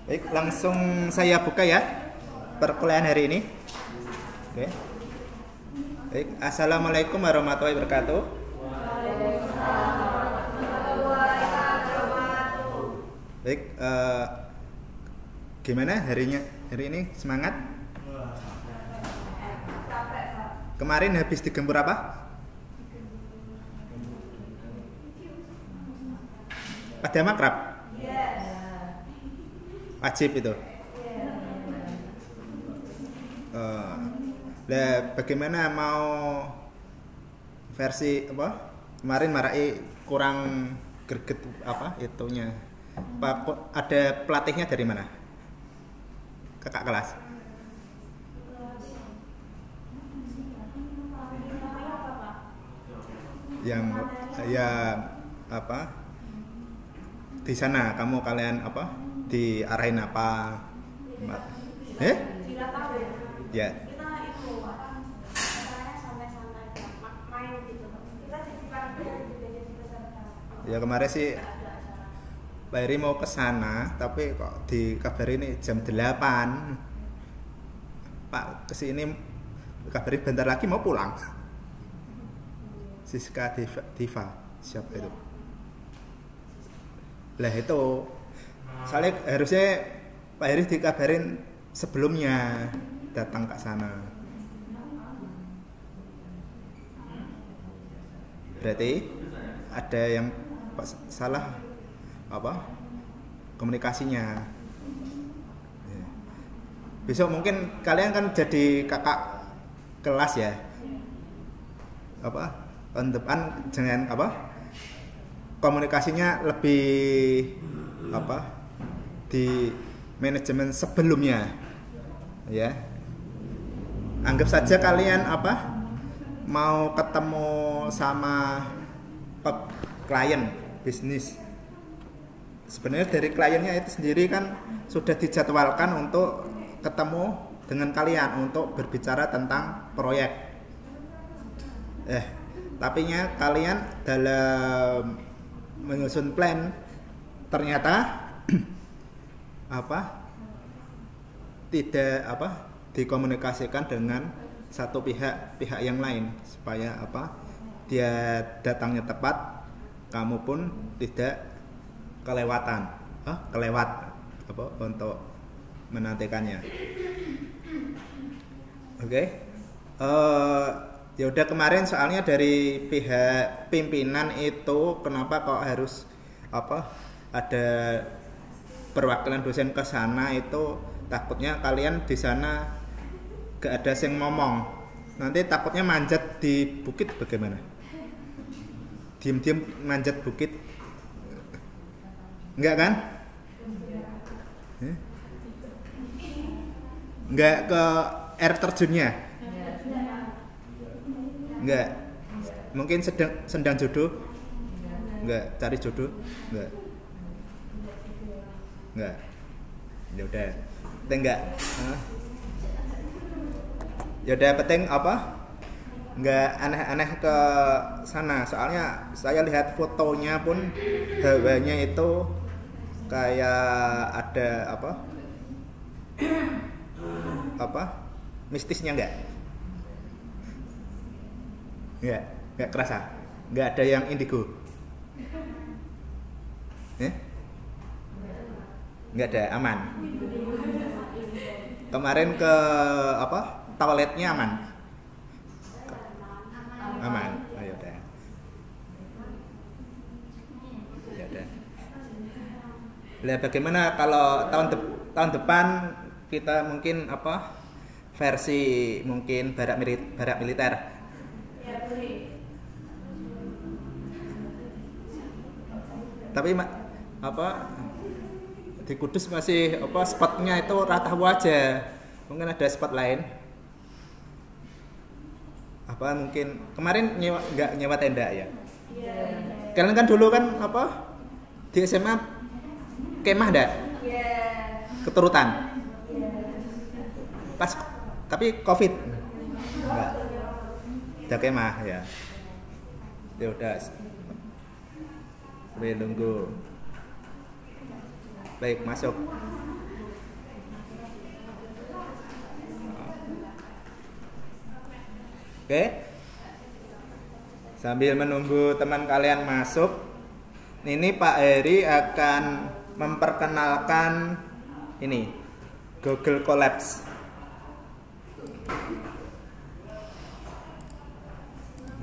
Baik, langsung saya buka ya perkuliahan hari ini. Oke. Baik, assalamualaikum warahmatullahi wabarakatuh. Baik, gimana hari ini? Semangat? Kemarin habis digempur apa? Pada makrab? Wajib itu. Bagaimana mau versi apa? Kemarin marai kurang greget apa itunya? Ada pelatihnya dari mana? Kakak kelas. Yang ya apa? Di sana kalian apa? Diarahin apa? Ya. Ya kemarin sih Pak Heri mau ke sana, tapi kok dikabari ini jam 8. Pak kesini kabari bentar lagi mau pulang. Siska Diva siapa itu? Lah itu soalnya harusnya Pak Heri dikabarin sebelumnya datang ke sana. Berarti ada yang salah apa komunikasinya. Besok mungkin kalian kan jadi kakak kelas ya. Apa tahun depan jangan apa komunikasinya lebih apa di manajemen sebelumnya ya. Anggap saja kalian apa mau ketemu sama klien bisnis. Sebenarnya dari kliennya itu sendiri kan sudah dijadwalkan untuk ketemu dengan kalian untuk berbicara tentang proyek. Tapinya kalian dalam menyusun plan ternyata apa tidak apa dikomunikasikan dengan satu pihak yang lain supaya apa dia datangnya tepat, kamu pun tidak kelewat apa untuk menantikannya. Oke. Ya udah kemarin soalnya dari pihak pimpinan itu kenapa kok harus apa ada perwakilan dosen ke sana, itu takutnya kalian di sana gak ada yang ngomong. Nanti takutnya manjat di bukit bagaimana? Diam-diam manjat bukit. Enggak kan? Enggak ke air terjunnya? Enggak. Mungkin sedang jodoh? Enggak, cari jodoh? Enggak. Ya udah. Enggak. Ya udah penting apa? Enggak aneh-aneh ke sana. Soalnya saya lihat fotonya pun hawanya itu kayak ada apa mistisnya enggak kerasa, enggak ada yang indigo, enggak ada, aman. Kemarin ke apa toiletnya aman, ayo udah. Lah bagaimana kalau tahun depan kita mungkin apa versi mungkin barak militer? Ya, boleh. Tapi apa di Kudus masih apa spotnya itu rata aja. Mungkin ada spot lain. Apa mungkin kemarin nggak nyewa tenda ya? Iya. Kalian kan dulu kan apa di SMA kemah enggak? Iya. Keturutan. Iya. Pas tapi Covid. Enggak. Udah kemah ya. Ya udah. Sambil nunggu. Baik, masuk. Oke. Sambil menunggu teman kalian masuk, ini Pak Heri akan memperkenalkan ini Google Colabs.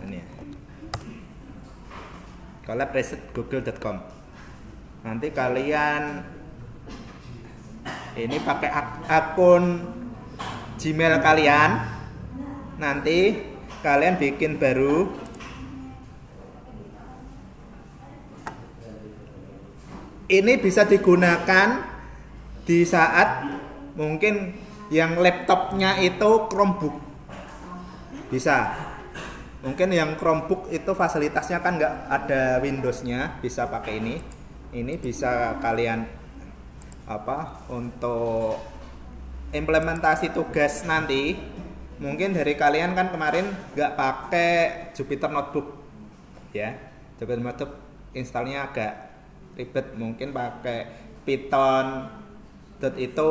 Ini ya. collab-google.com. Nanti kalian ini pakai akun Gmail kalian. Nanti kalian bikin baru. Ini bisa digunakan di saat mungkin yang laptopnya itu Chromebook. Bisa. Mungkin yang Chromebook itu fasilitasnya kan nggak ada Windows-nya, bisa pakai ini. Ini bisa kalian untuk implementasi tugas nanti. Mungkin dari kalian kan kemarin nggak pakai Jupyter Notebook, ya. Jupyter Notebook installnya agak ribet, mungkin pakai Python itu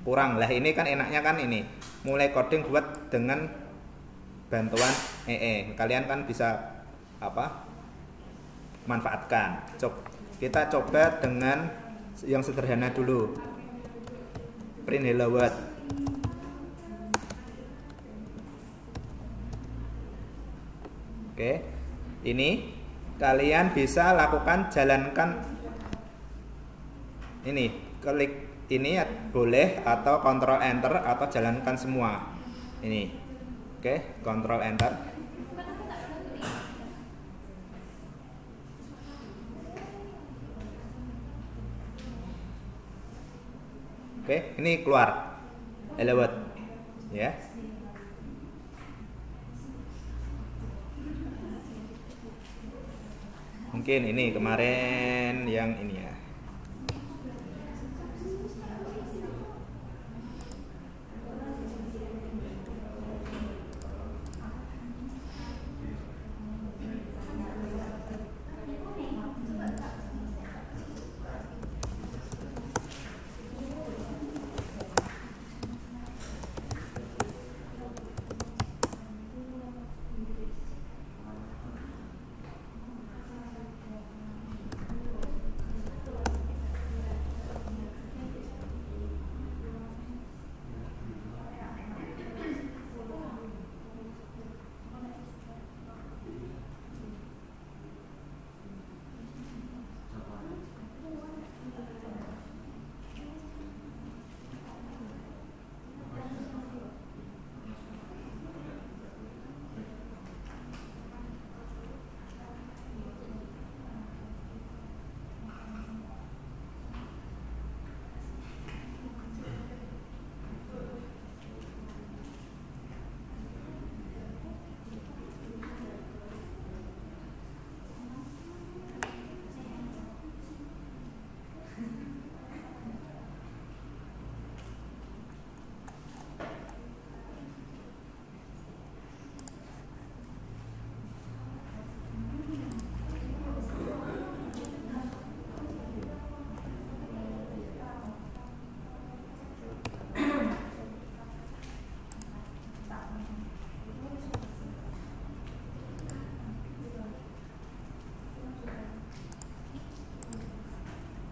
kurang lah. Ini kan enaknya kan ini mulai coding buat dengan bantuan kalian kan bisa manfaatkan. Kita coba dengan yang sederhana dulu, print hello world. Oke, ini kalian bisa lakukan, jalankan ini, klik ini boleh, atau Ctrl Enter, atau jalankan semua ini. Oke, Ctrl Enter. Oke, ini keluar hello world ya. Mungkin ini kemarin yang ini ya.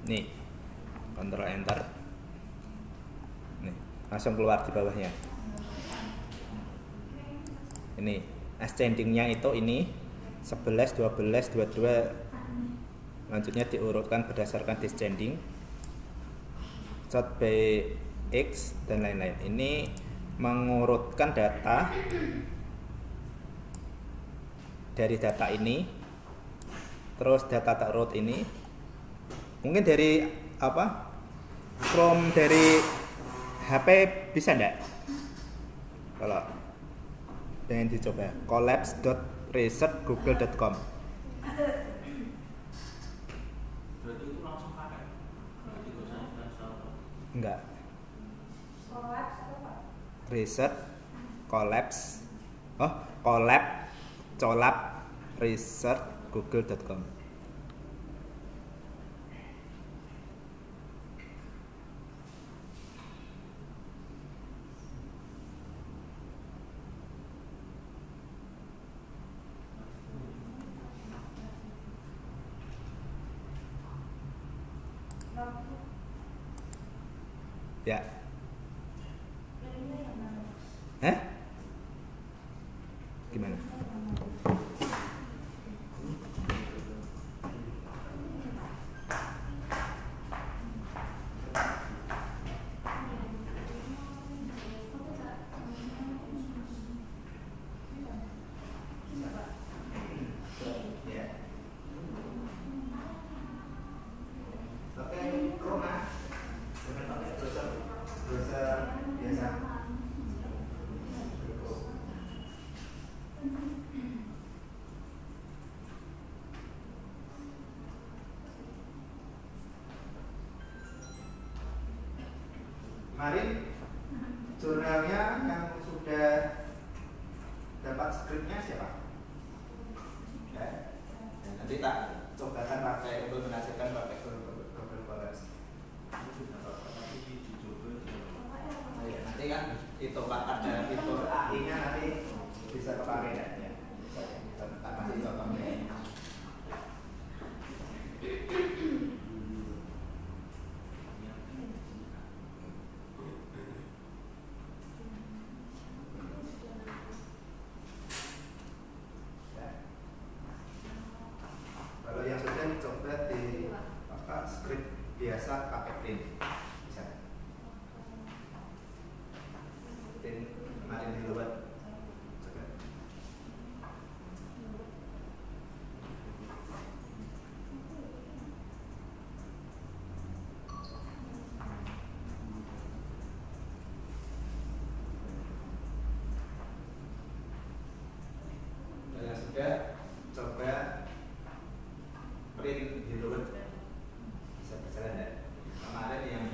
Nih, Ctrl Enter. Nih, langsung keluar di bawahnya. Ini ascendingnya itu ini 11, 12, 22. Lanjutnya diurutkan berdasarkan descending, sort by X dan lain-lain. Ini mengurutkan data dari data ini, terus data terurut ini. Mungkin dari Chrome dari HP bisa enggak? Kalau pengen dicoba, collabs.research.google.com. Enggak. Research collabs. Collab research.google.com. Ya. Eh? Gimana? Kemarin jurnalnya yang sudah dapat skripnya siapa? Ya. Nanti tak cobakan pakai untuk menghasilkan pakai Google Colors. Nanti kan itu ada fitur AI-nya nanti bisa kepakai ya. Tak kasih contohnya. Coba di skrip biasa pakai print bisa. Print kemarin di luar. Coba. Dan sudah coba print di luar bisa berjalan ya. Kemarin yang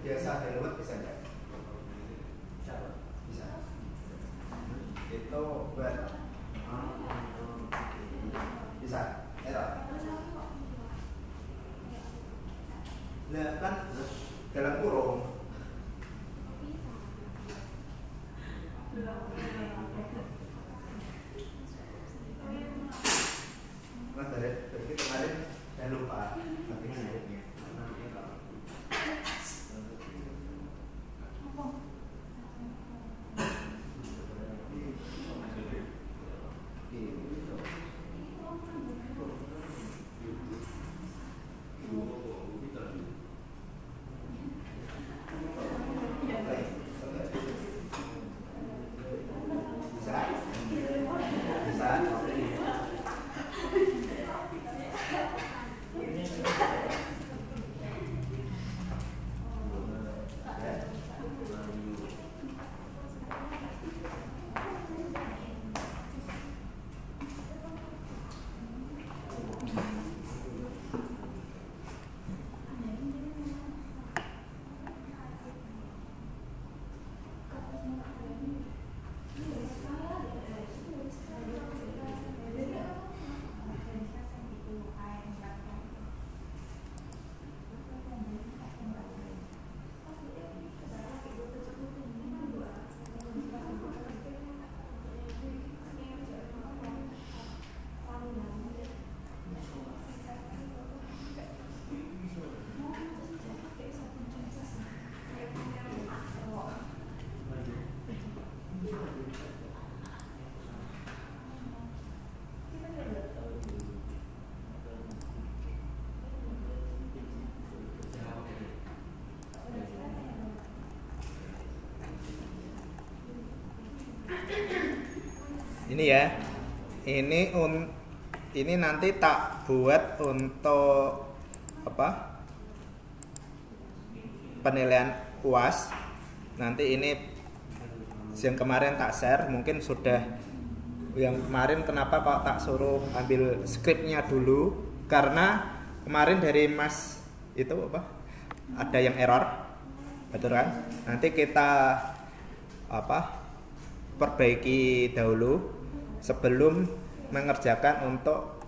biasa download bisa nggak? Bisa. Itu buat bisa. Error. Nah kan dalam kurung. Mas dari kemarin saya lupa tapi skripnya. Ini ya, ini nanti tak buat untuk apa, penilaian UAS. Nanti ini yang kemarin tak share mungkin sudah, yang kemarin kenapa kok tak suruh ambil skripnya dulu, karena kemarin dari Mas itu apa, ada yang error, betul kan? Nanti kita apa, perbaiki dahulu sebelum mengerjakan untuk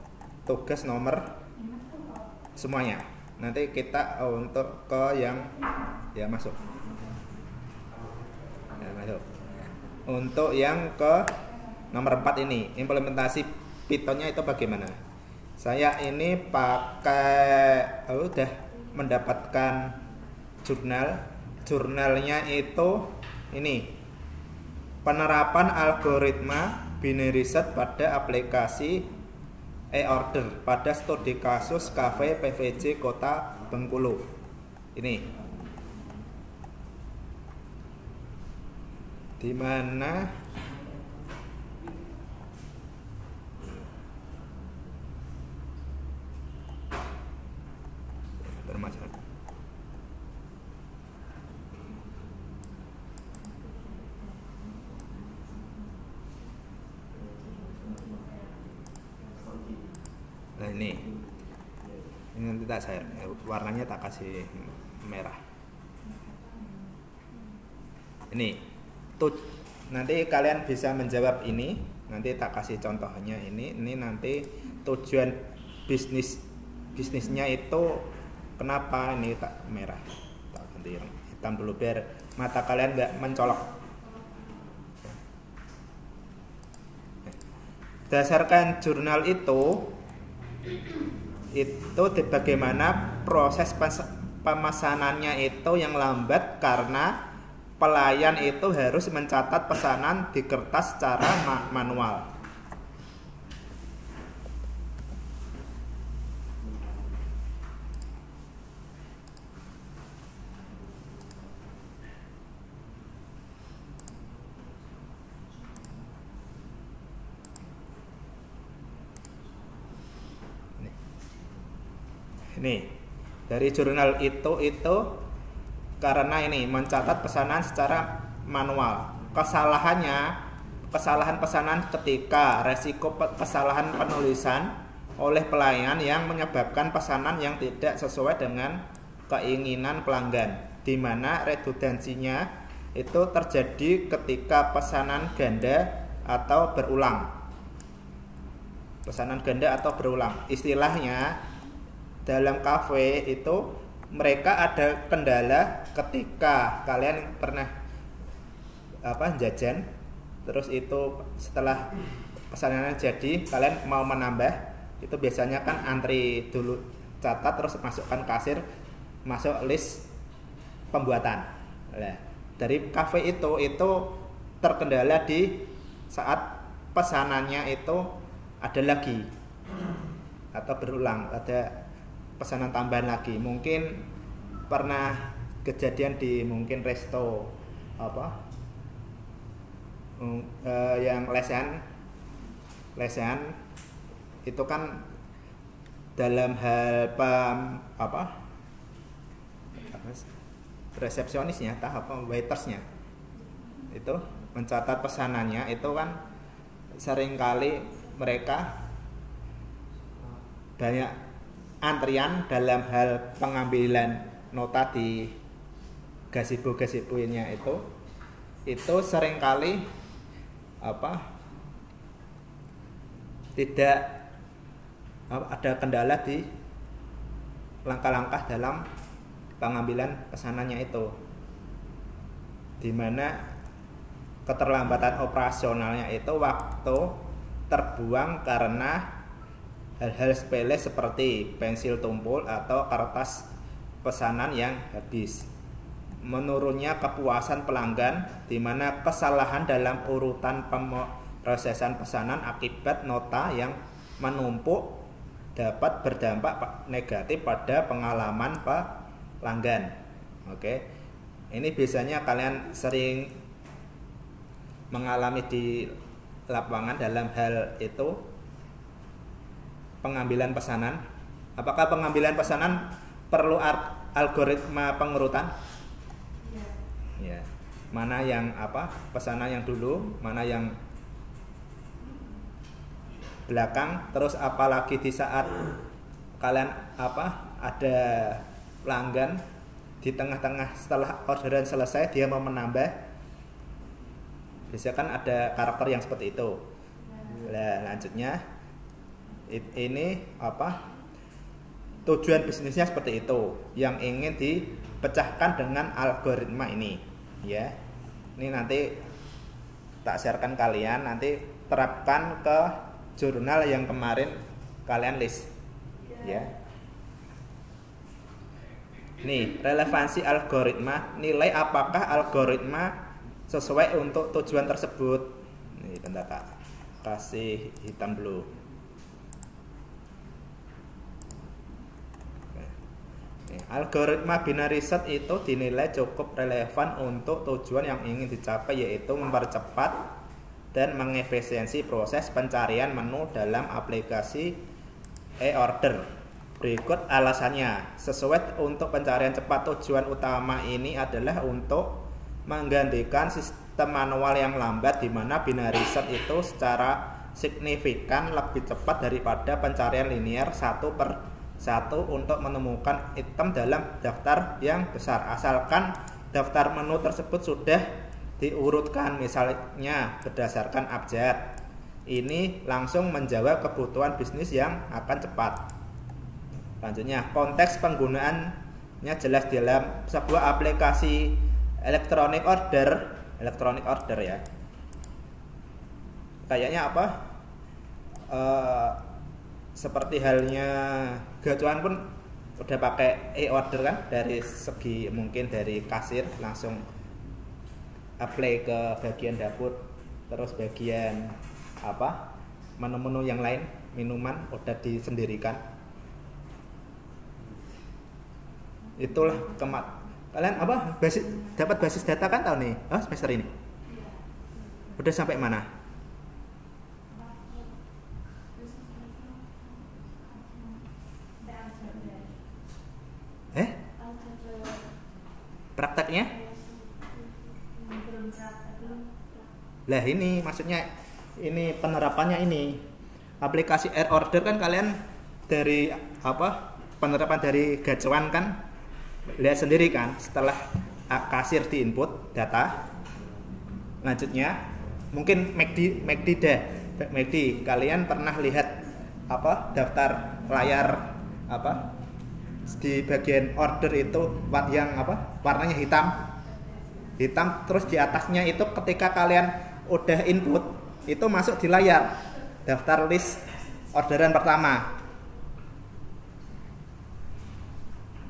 tugas nomor semuanya. Nanti kita untuk ke yang ya masuk. Ya, masuk. Untuk yang ke nomor 4 ini, implementasi Pythonnya itu bagaimana? Saya ini pakai udah mendapatkan jurnalnya itu ini, penerapan algoritma binary search pada aplikasi e-order pada studi kasus kafe PVJ Kota Bengkulu. Ini di mana bermasalah. Nah ini nanti tak share, warnanya tak kasih merah. Ini tuh nanti kalian bisa menjawab ini. Nanti tak kasih contohnya ini nanti tujuan bisnisnya itu kenapa ini tak merah, tak ganti yang hitam dulu biar mata kalian nggak mencolok. Berdasarkan jurnal itu bagaimana proses pemesanannya itu yang lambat karena pelayan itu harus mencatat pesanan di kertas secara manual. Ini dari jurnal itu karena ini mencatat pesanan secara manual. Kesalahan pesanan ketika resiko kesalahan penulisan oleh pelayan yang menyebabkan pesanan yang tidak sesuai dengan keinginan pelanggan, di mana redundansinya itu terjadi ketika pesanan ganda atau berulang. Pesanan ganda atau berulang. Istilahnya dalam kafe itu mereka ada kendala ketika kalian pernah jajan, terus itu setelah pesanannya jadi kalian mau menambah, itu biasanya kan antri dulu, catat terus masukkan kasir, masuk list pembuatan. Nah, dari kafe itu terkendala di saat pesanannya itu ada lagi atau berulang, ada pesanan tambahan lagi. Mungkin pernah kejadian di mungkin resto yang lesehan itu kan dalam hal resepsionisnya waitersnya itu mencatat pesanannya itu kan seringkali mereka banyak antrian dalam hal pengambilan nota di gazebo-gazebonya itu seringkali tidak ada kendala di langkah-langkah dalam pengambilan pesanannya itu, di mana keterlambatan operasionalnya itu waktu terbuang karena hal-hal sepele seperti pensil tumpul atau kertas pesanan yang habis. Menurunnya kepuasan pelanggan, di mana kesalahan dalam urutan pemrosesan pesanan akibat nota yang menumpuk dapat berdampak negatif pada pengalaman pelanggan. Oke. Ini biasanya kalian sering mengalami di lapangan dalam hal itu pengambilan pesanan. Apakah pengambilan pesanan perlu algoritma pengurutan? Ya. mana yang pesanan yang dulu, mana yang belakang. Terus apalagi di saat kalian ada pelanggan di tengah-tengah setelah orderan selesai dia mau menambah, biasanya kan ada karakter yang seperti itu. Nah, lanjutnya ini tujuan bisnisnya seperti itu yang ingin dipecahkan dengan algoritma ini, ya. Ini nanti tak sharekan kalian, nanti terapkan ke jurnal yang kemarin kalian list, ya. Nih, relevansi algoritma, nilai apakah algoritma sesuai untuk tujuan tersebut. Nih, bentar Kak, kasih hitam dulu. Algoritma binary search itu dinilai cukup relevan untuk tujuan yang ingin dicapai, yaitu mempercepat dan mengefisiensi proses pencarian menu dalam aplikasi e-order. Berikut alasannya. Sesuai untuk pencarian cepat, tujuan utama ini adalah untuk menggantikan sistem manual yang lambat, di mana binary search itu secara signifikan lebih cepat daripada pencarian linear satu per satu untuk menemukan item dalam daftar yang besar, asalkan daftar menu tersebut sudah diurutkan, misalnya berdasarkan abjad. Ini langsung menjawab kebutuhan bisnis yang akan cepat. Selanjutnya, konteks penggunaannya jelas dalam sebuah aplikasi electronic order ya. Kayaknya seperti halnya gacuan pun udah pakai e-order kan, dari segi mungkin dari kasir langsung apply ke bagian dapur, terus bagian menu-menu yang lain, minuman udah disendirikan. Itulah kalian dapat basis data kan tahun nih, semester ini udah sampai mana? Prakteknya? Lah ini maksudnya, ini penerapannya ini. Aplikasi e-order kan kalian dari penerapan dari gacuan kan lihat sendiri kan, setelah kasir di input data. Lanjutnya mungkin McD kalian pernah lihat daftar layar di bagian order itu yang warnanya hitam, terus di atasnya itu ketika kalian udah input itu masuk di layar daftar list orderan pertama.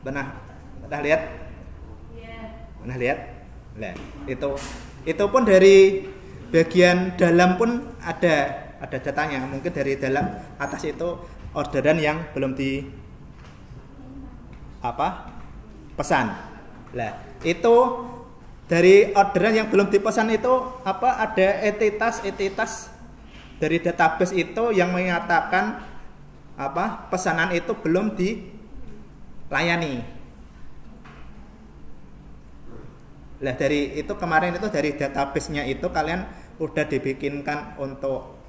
Pernah lihat? Pernah lihat? Nah, itu pun dari bagian dalam pun ada datanya. Mungkin dari dalam atas itu orderan yang belum di pesan. Lah, itu dari orderan yang belum dipesan itu ada entitas dari database itu yang menyatakan pesanan itu belum dilayani. Lah, dari itu kemarin itu dari database-nya itu kalian udah dibikinkan untuk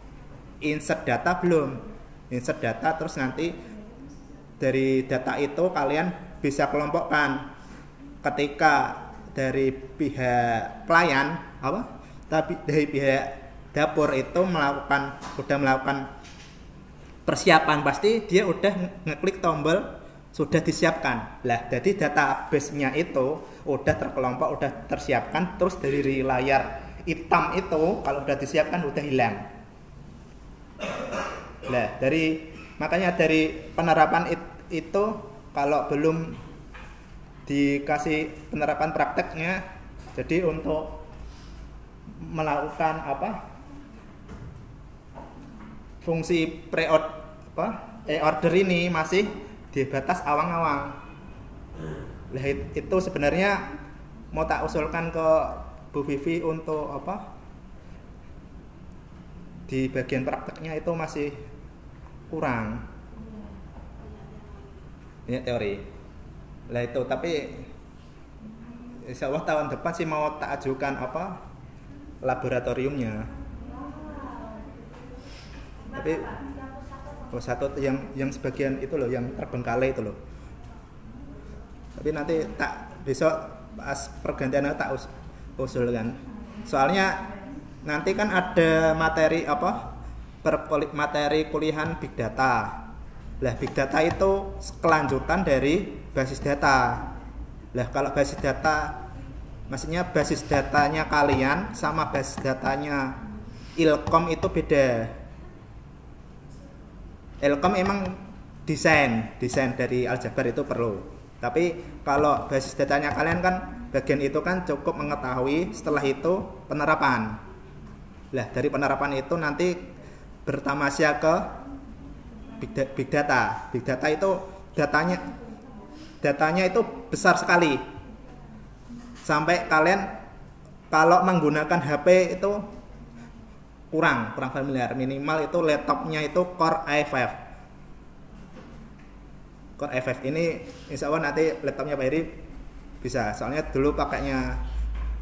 insert data belum? Insert data, terus nanti dari data itu kalian bisa kelompokkan. Ketika dari pihak pelayan tapi dari pihak dapur itu udah melakukan persiapan, pasti dia udah ngeklik tombol sudah disiapkan. Lah, jadi database-nya itu udah terkelompok, udah tersiapkan, terus dari layar hitam itu kalau udah disiapkan udah hilang. Lah, makanya dari penerapan itu kalau belum dikasih penerapan prakteknya, jadi untuk melakukan fungsi e-order ini masih di batas awang-awang. Nah, itu sebenarnya mau tak usulkan ke Bu Vivi untuk di bagian prakteknya itu masih kurang. Ini teori. Lah itu, tapi insya Allah tahun depan sih mau tak ajukan apa laboratoriumnya. Tapi satu yang sebagian itu loh, yang terbengkalai itu loh. Tapi nanti tak besok pas pergantian tak usulkan. Soalnya nanti kan ada materi apa materi kuliahan big data. Lah big data itu kelanjutan dari basis data. Lah kalau basis data maksudnya basis datanya kalian sama basis datanya Ilkom itu beda. Ilkom emang desain dari aljabar itu perlu. Tapi kalau basis datanya kalian kan bagian itu kan cukup mengetahui, setelah itu penerapan. Lah dari penerapan itu nanti bertamasya ke big data. Big data itu datanya itu besar sekali. Sampai kalian kalau menggunakan HP itu kurang familiar. Minimal itu laptopnya itu Core i5. Core i5 ini insya Allah nanti laptopnya Pak Heri bisa. Soalnya dulu pakainya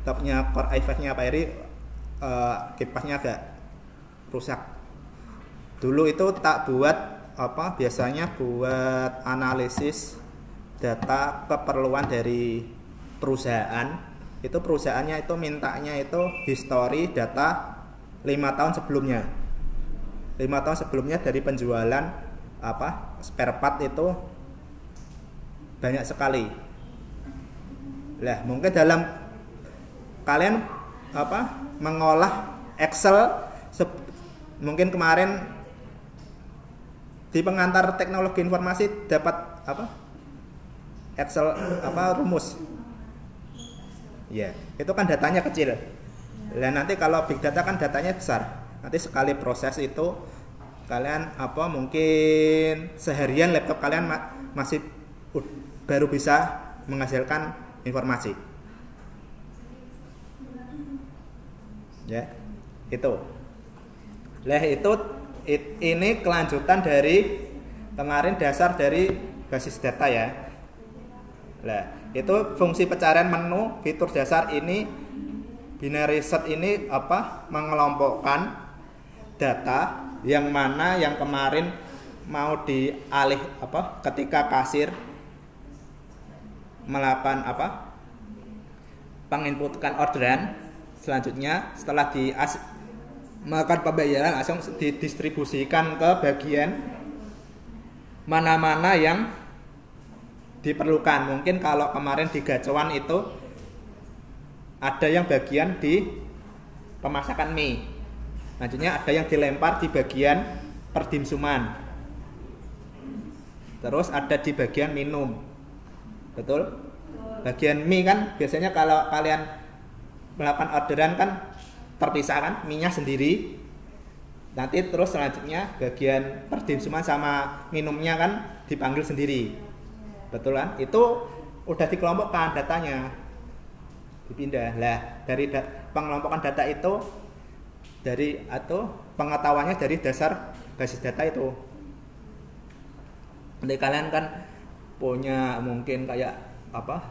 laptopnya Core i5-nya Pak Heri kipasnya agak rusak. Dulu itu tak buat apa, biasanya buat analisis data keperluan dari perusahaan. Itu perusahaannya itu mintanya itu history data 5 tahun sebelumnya. 5 tahun sebelumnya dari penjualan apa spare part itu banyak sekali. Lah mungkin dalam kalian apa mengolah Excel mungkin kemarin di pengantar teknologi informasi dapat apa Excel apa rumus. Ya, itu kan datanya kecil. Nah, nanti kalau big data kan datanya besar. Nanti sekali proses itu kalian apa mungkin seharian laptop kalian masih baru bisa menghasilkan informasi. Ya, itu. Lah itu ini kelanjutan dari kemarin dasar dari basis data ya. Lah, itu fungsi pencarian menu fitur dasar ini binary search ini apa mengelompokkan data yang mana yang kemarin mau dialih apa ketika kasir melakukan apa penginputkan orderan, selanjutnya setelah melakukan pembayaran langsung didistribusikan ke bagian mana-mana yang diperlukan. Mungkin kalau kemarin di gacuan itu ada yang bagian di pemasakan mie, selanjutnya ada yang dilempar di bagian perdimsuman, terus ada di bagian minum. Betul? Bagian mie kan biasanya kalau kalian melakukan orderan kan terpisah kan, mie-nya sendiri. Nanti terus selanjutnya bagian perdimsuman sama minumnya kan dipanggil sendiri. Betul kan? Itu udah dikelompokkan datanya. Dipindah. Lah, dari pengelompokan data itu dari atau pengetahuannya dari dasar basis data itu. Nanti kalian kan punya mungkin kayak apa?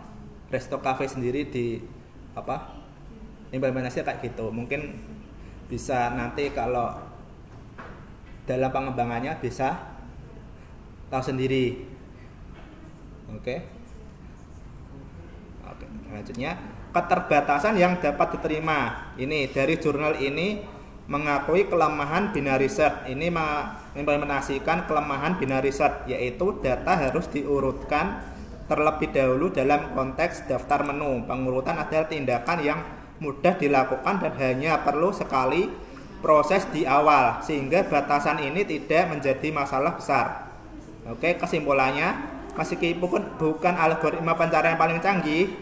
Resto cafe sendiri di apa? Implementasinya kayak gitu. Mungkin bisa nanti kalau dalam pengembangannya bisa tahu sendiri. Oke, selanjutnya keterbatasan yang dapat diterima. Ini dari jurnal ini mengakui kelemahan binary search. Ini mengimplementasikan kelemahan binary search, yaitu data harus diurutkan terlebih dahulu dalam konteks daftar menu. Pengurutan adalah tindakan yang mudah dilakukan dan hanya perlu sekali proses di awal, sehingga batasan ini tidak menjadi masalah besar. Oke, kesimpulannya meskipun bukan algoritma pencarian yang paling canggih,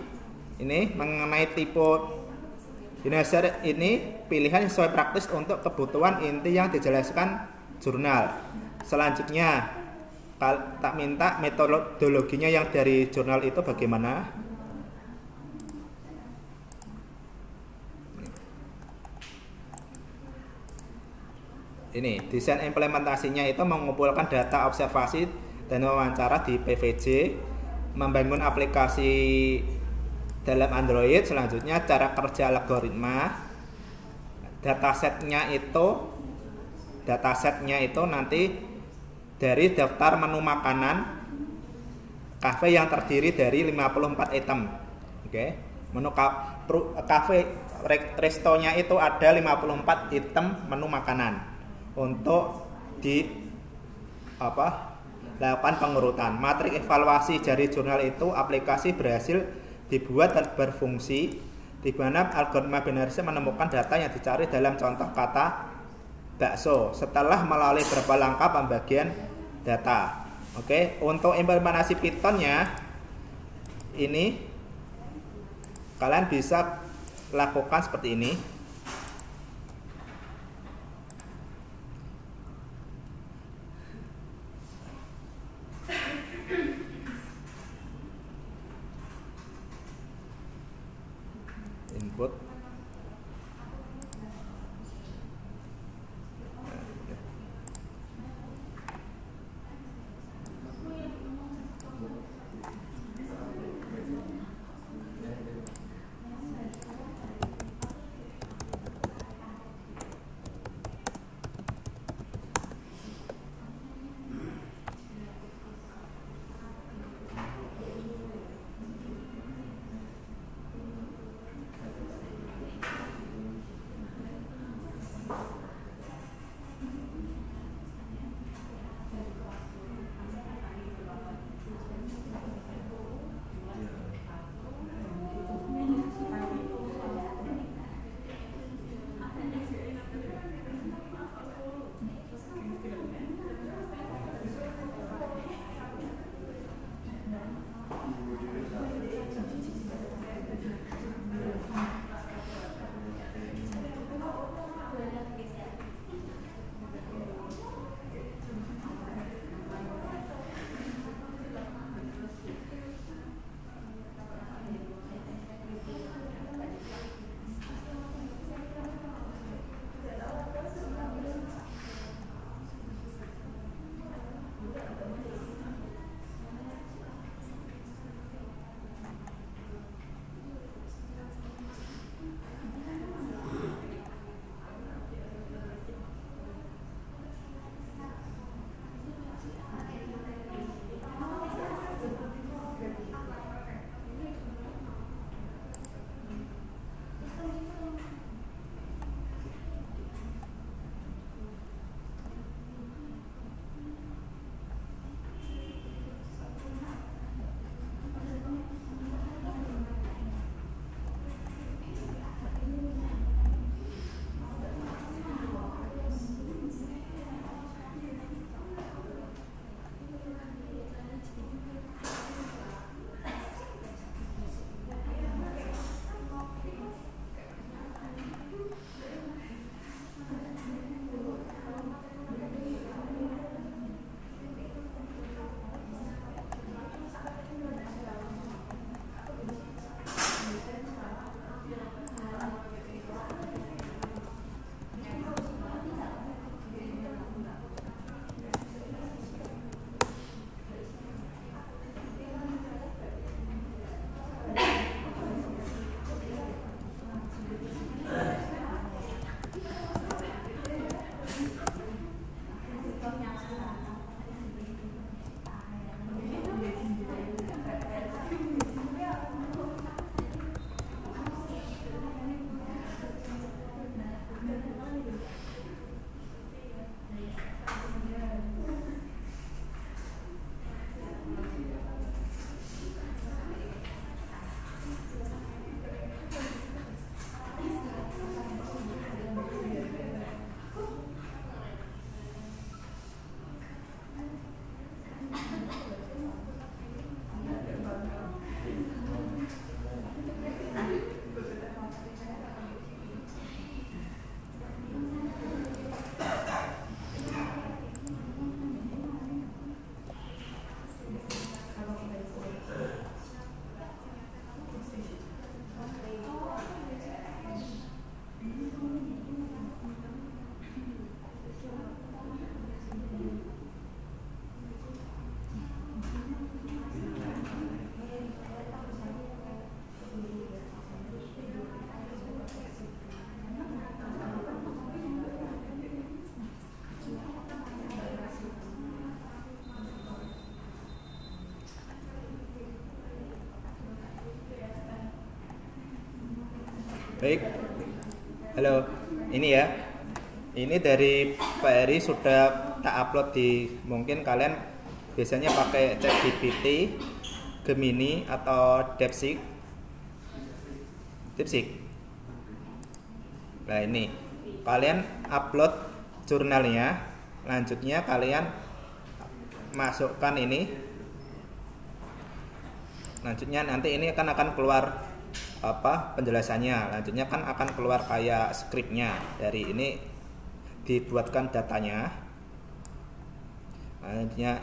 ini mengenai tipe binary search ini pilihan sesuai praktis untuk kebutuhan inti yang dijelaskan jurnal. Selanjutnya tak minta metodologinya yang dari jurnal itu bagaimana. Ini desain implementasinya itu mengumpulkan data observasi dan wawancara di PVJ, membangun aplikasi dalam Android. Selanjutnya cara kerja algoritma. Datasetnya itu nanti dari daftar menu makanan kafe yang terdiri dari 54 item. Oke. Menu kafe restonya itu ada 54 item menu makanan untuk lakukan pengurutan. Matrik evaluasi dari jurnal itu aplikasi berhasil dibuat dan berfungsi, di mana algoritma binaris menemukan data yang dicari dalam contoh kata bakso setelah melalui beberapa langkah pembagian data. Oke, untuk implementasi Python-nya ini kalian bisa lakukan seperti ini. Input Baik, halo, ini ya, ini dari Pak Heri sudah tak upload di, mungkin kalian biasanya pakai ChatGPT, Gemini atau DeepSeek. Nah ini, kalian upload jurnalnya, lanjutnya kalian masukkan ini, lanjutnya nanti ini akan keluar penjelasannya, lanjutnya kan akan keluar kayak skripnya. Dari ini dibuatkan datanya, lanjutnya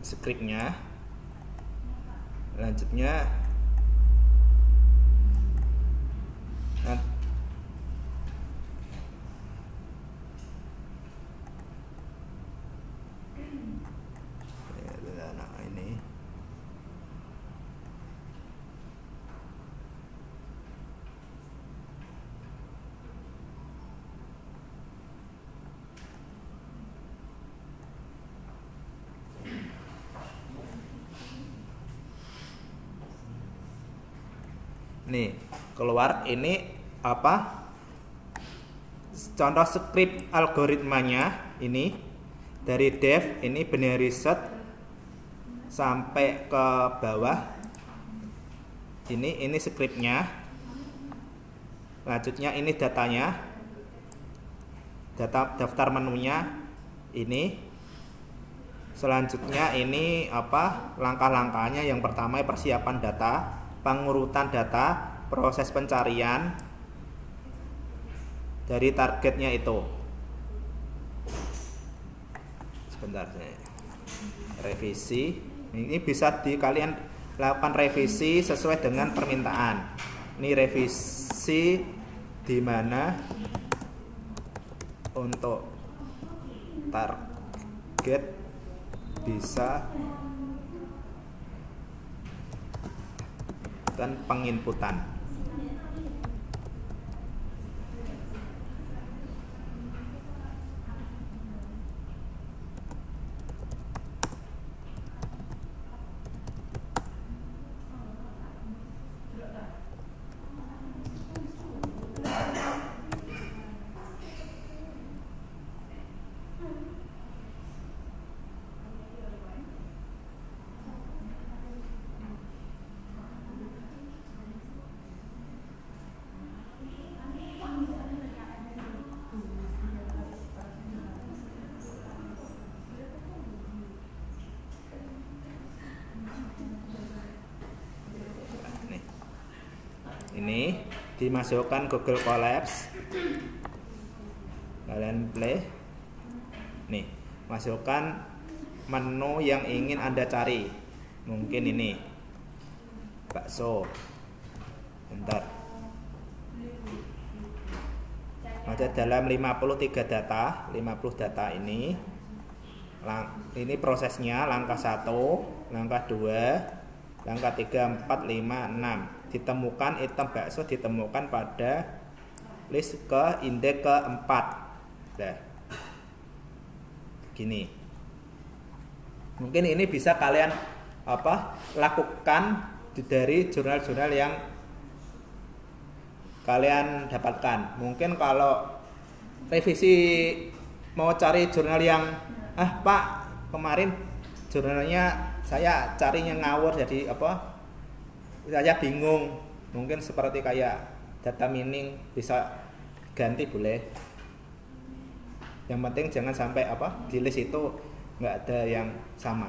skripnya, lanjutnya ini nih keluar ini contoh skrip algoritmanya. Ini dari dev, ini benar riset sampai ke bawah, ini skripnya, lanjutnya ini datanya, daftar menunya ini, selanjutnya ini langkah-langkahnya. Yang pertama persiapan data, pengurutan data, proses pencarian dari targetnya itu. Sebentar, revisi. Ini bisa kalian lakukan revisi sesuai dengan permintaan. Ini revisi di mana untuk target bisa dan penginputan. Ini dimasukkan Google Colabs, kalian play. Nih, masukkan menu yang ingin Anda cari. Mungkin ini bakso. Bentar. Ada dalam 53 data, 50 data ini. Ini prosesnya langkah 1, langkah 2, langkah 3, 4, 5, 6. Ditemukan item bakso ditemukan pada list ke indeks ke-4. Nah, gini. Mungkin ini bisa kalian lakukan dari jurnal-jurnal yang kalian dapatkan. Mungkin kalau revisi mau cari jurnal yang Pak, kemarin jurnalnya saya carinya ngawur, jadi saya bingung. Mungkin seperti kayak data mining, bisa ganti boleh. Yang penting jangan sampai di list itu nggak ada yang sama.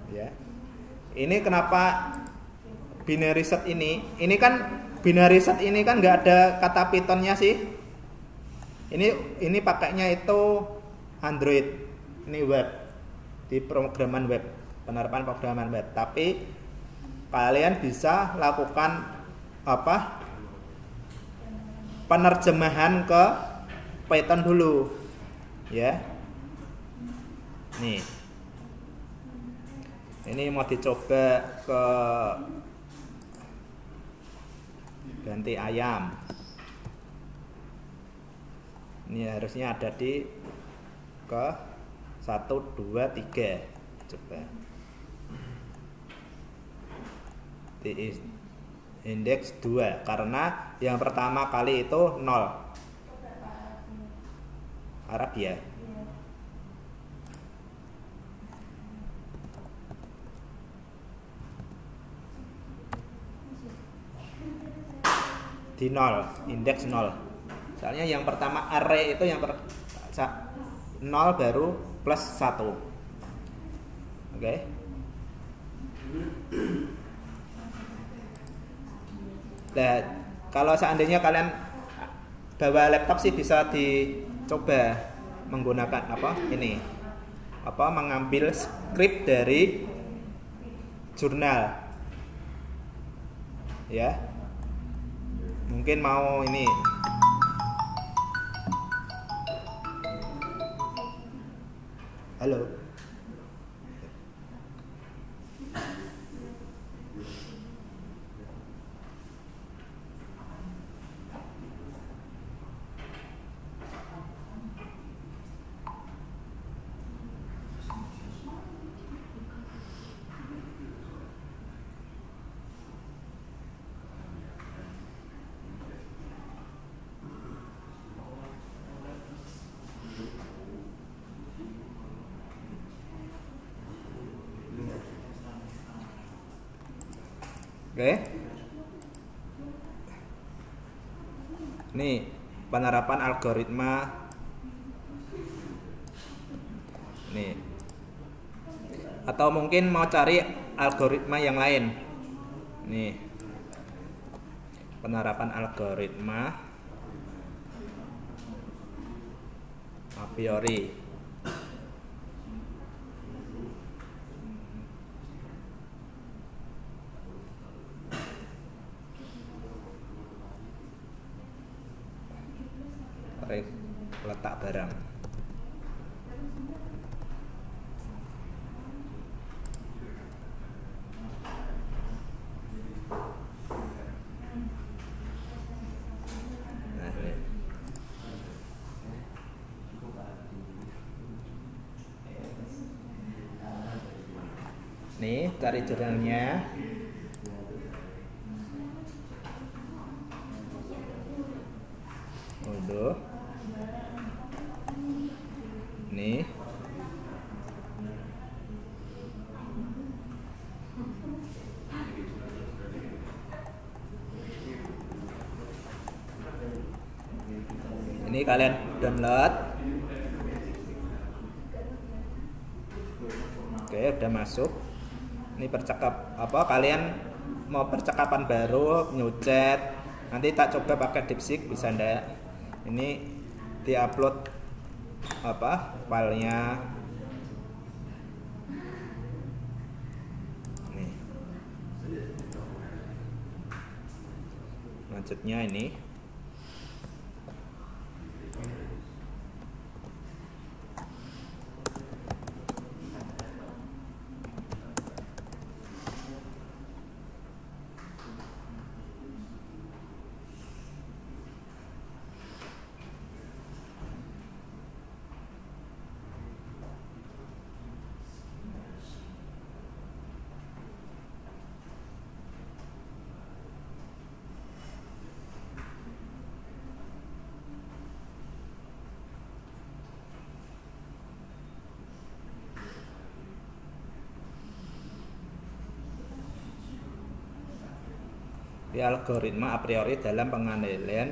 Ya. Ini kenapa binary search ini? Ini kan binary search ini kan nggak ada kata Pythonnya sih. Ini pakainya itu Android. Ini web, di pemrograman web, penerapan pemrograman web. Tapi kalian bisa lakukan penerjemahan ke Python dulu, ya. Nih, ini mau dicoba ke ganti ayam. Ini harusnya ada di ke 1, 2, 3. Coba. Indeks 2 karena yang pertama kali itu 0. Arabia. Di 0, indeks 0. Soalnya yang pertama array itu yang 0 baru plus 1. Oke. Nah, kalau seandainya kalian bawa laptop sih bisa dicoba menggunakan mengambil skrip dari jurnal. Ya. Mungkin mau ini. Halo. Oke. Ini penerapan algoritma. Nih. Atau mungkin mau cari algoritma yang lain. Nih. Penerapan algoritma a priori. Letak barang. Nah, nih cari jurnalnya. Udah. Nih. Ini kalian download. Oke, udah masuk. Ini kalian mau percakapan baru, new chat. Nanti tak coba pakai DeepSeek bisa ndak? Ini diupload filenya. Nih. Lanjutnya ini. Di algoritma a priori dalam pengendalian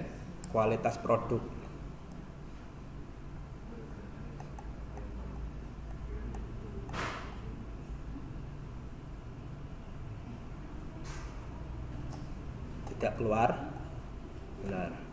kualitas produk. Tidak keluar. Benar.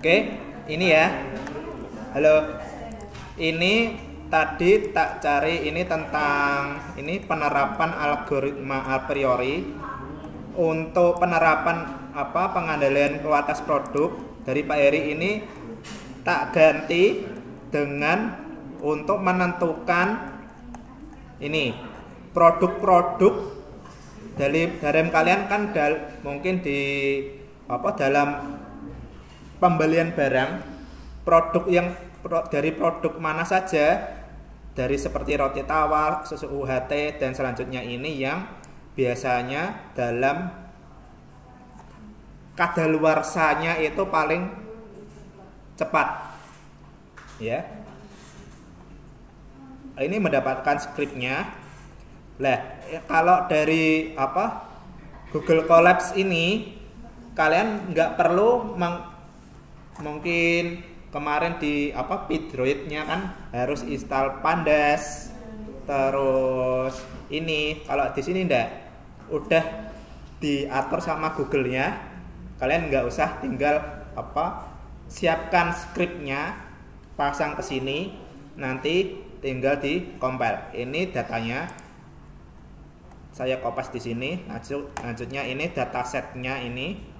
Oke, ini ya. Halo. Ini tadi tak cari ini tentang ini penerapan algoritma a priori untuk penerapan pengandalian kualitas produk dari Pak Heri ini tak ganti dengan untuk menentukan ini produk-produk dari kalian kan mungkin di dalam pembelian barang produk yang dari produk mana saja, dari seperti roti tawar, susu UHT dan selanjutnya ini yang biasanya dalam kadaluarsanya itu paling cepat ya. Ini mendapatkan skripnya lah. Kalau dari Google Colabs ini kalian nggak perlu mungkin kemarin di Pidroid-nya kan harus install Pandas, terus ini kalau di sini ndak, udah diatur sama Google-nya, kalian nggak usah tinggal siapkan skripnya, pasang ke sini, nanti tinggal di compile. Ini datanya saya kopas di sini. Lanjutnya ini datasetnya ini.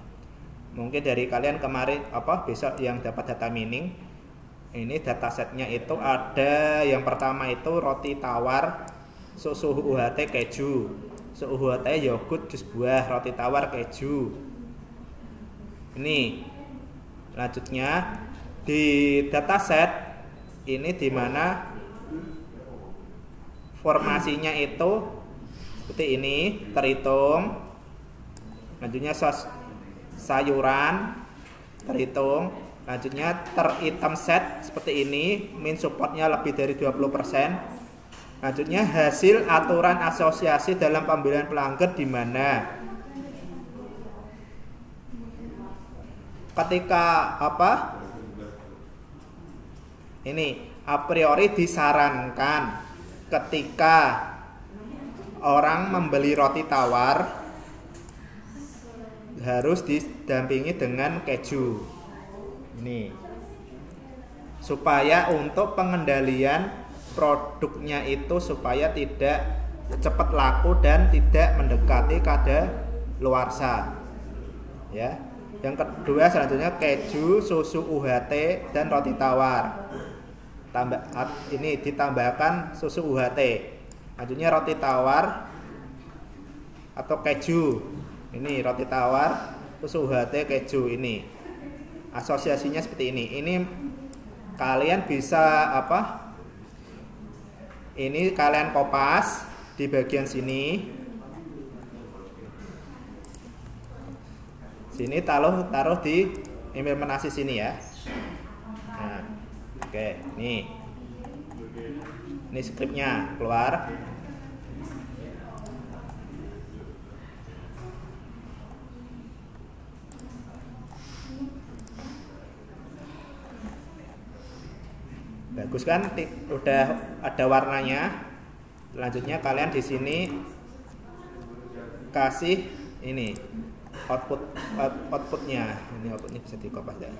Mungkin dari kalian kemarin besok yang dapat data mining. Ini datasetnya itu ada yang pertama itu roti tawar, susu UHT keju, susu UHT yogurt jus buah, roti tawar keju. Ini lanjutnya di dataset ini dimana formasinya itu seperti ini terhitung. Lanjutnya sayuran terhitung, lanjutnya teritem set seperti ini, min supportnya lebih dari 20%. Lanjutnya hasil aturan asosiasi dalam pembelian pelanggan di mana ketika ini a priori disarankan ketika orang membeli roti tawar harus didampingi dengan keju ini supaya untuk pengendalian produknya itu supaya tidak cepat laku dan tidak mendekati kadaluarsa ya. Yang kedua selanjutnya keju, susu UHT dan roti tawar. Ini ditambahkan susu UHT. Lanjutnya roti tawar atau keju. Ini roti tawar, susu UHT, keju ini. Asosiasinya seperti ini. Ini kalian bisa ini kalian kopas di bagian sini. Sini taruh di implementasi sini ya. Nah, oke, nih. Ini skripnya keluar. Bagus kan? Udah ada warnanya. Selanjutnya kalian di sini kasih ini outputnya. Ini outputnya bisa dikopas ya.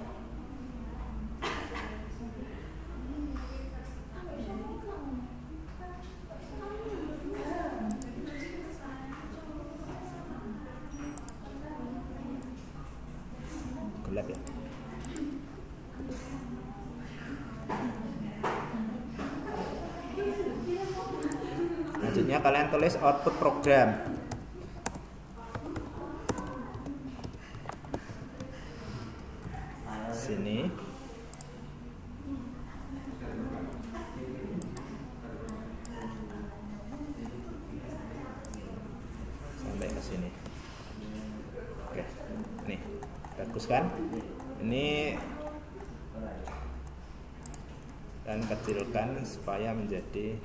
Gelap ya. Selanjutnya kalian tulis output program. Sini. Sampai ke sini. Oke. Nih. Bagus kan? Ini dan kecilkan supaya menjadi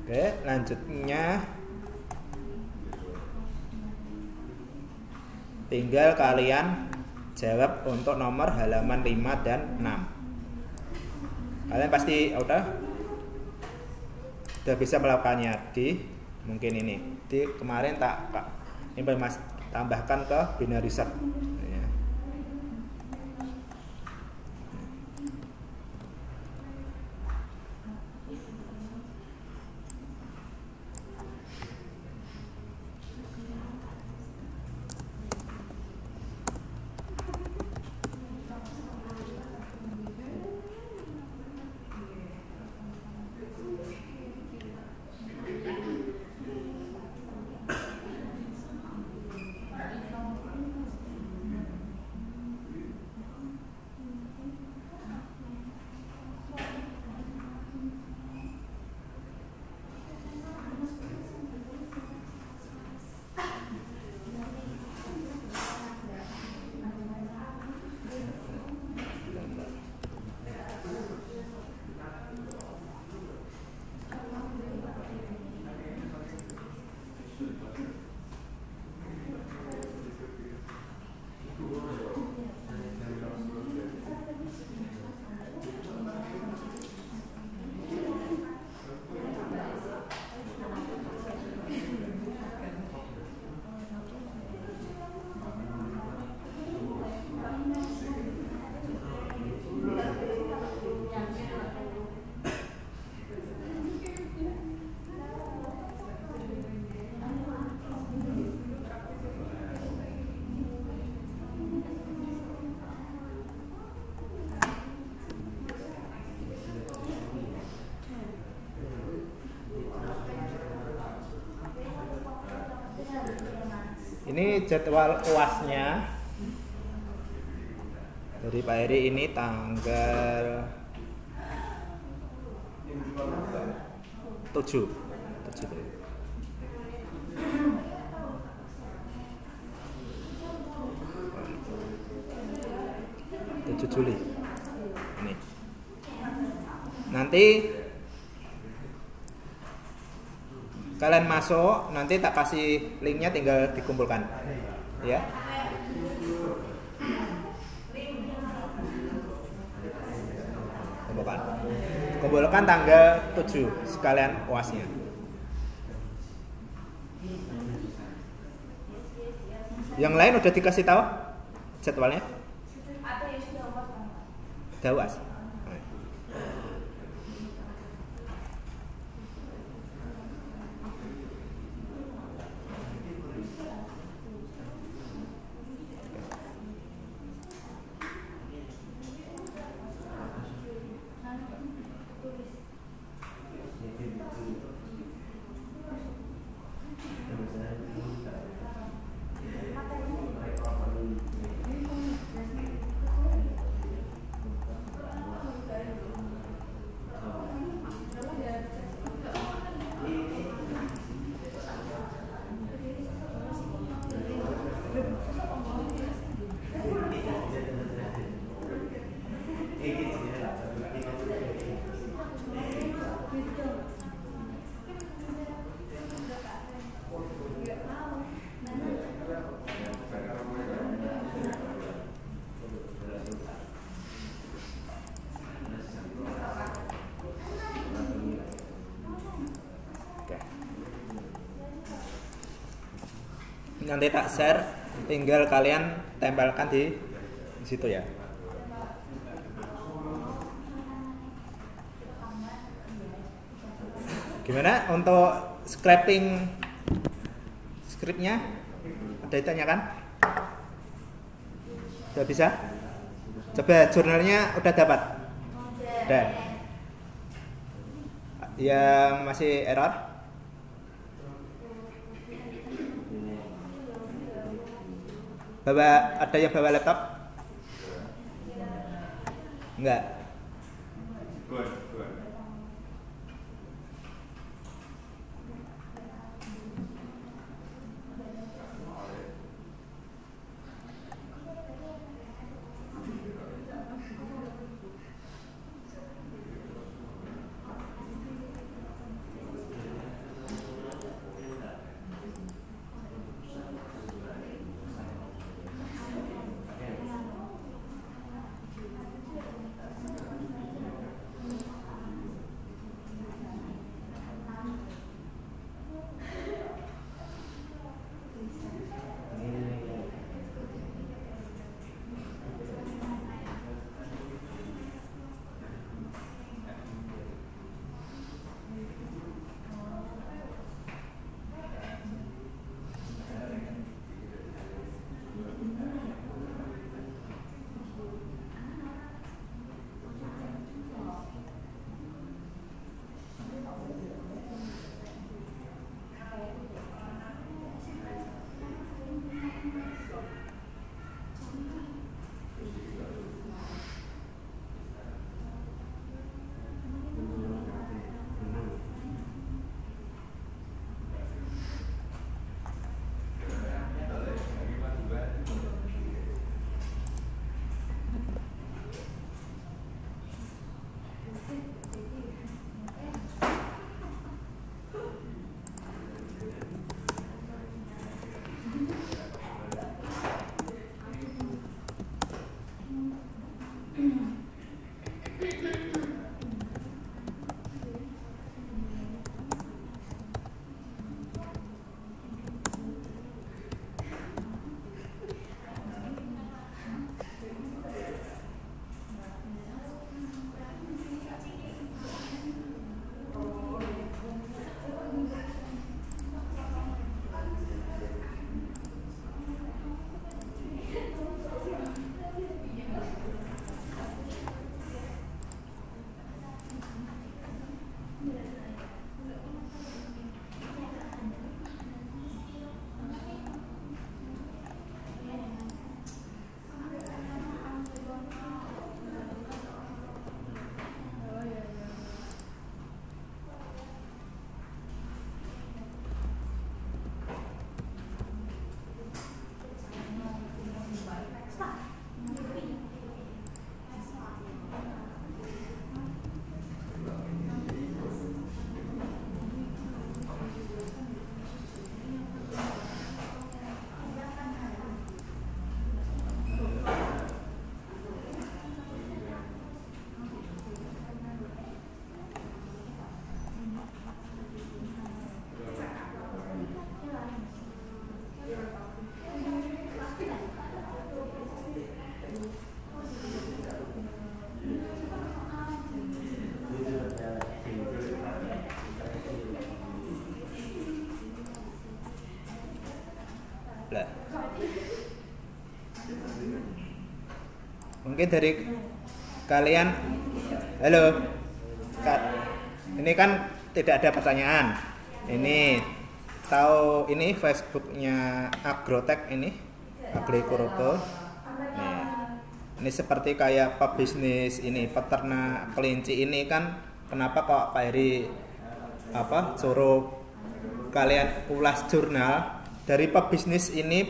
Oke, lanjutnya tinggal kalian jawab untuk nomor halaman 5 dan 6. Kalian pasti udah bisa melakukannya di mungkin ini. Di kemarin ini mas tambahkan ke binary search. Ya. Ini jadwal UASnya dari Pak Heri ini tanggal 7 Juli ini. Nanti kalian masuk, nanti tak kasih linknya, tinggal dikumpulkan ya. Kumpulkan tanggal 7 sekalian UASnya. Yang lain udah dikasih tahu jadwalnya? Udah UAS. Nanti tak share, tinggal kalian tempelkan di situ ya. Gimana untuk scraping skripnya? Ada ditanyakan? Sudah bisa? Coba jurnalnya udah dapat? Udah. Yang masih error? Ada yang bawa laptop? Enggak. Lah. Mungkin dari kalian, halo, ini kan tidak ada pertanyaan. Ini tahu ini Facebooknya Agrotech ini, Agrikuroto. Nih, ini seperti kayak pebisnis ini peternak kelinci ini kan, kenapa kok Pak Heri suruh kalian ulas jurnal dari pebisnis ini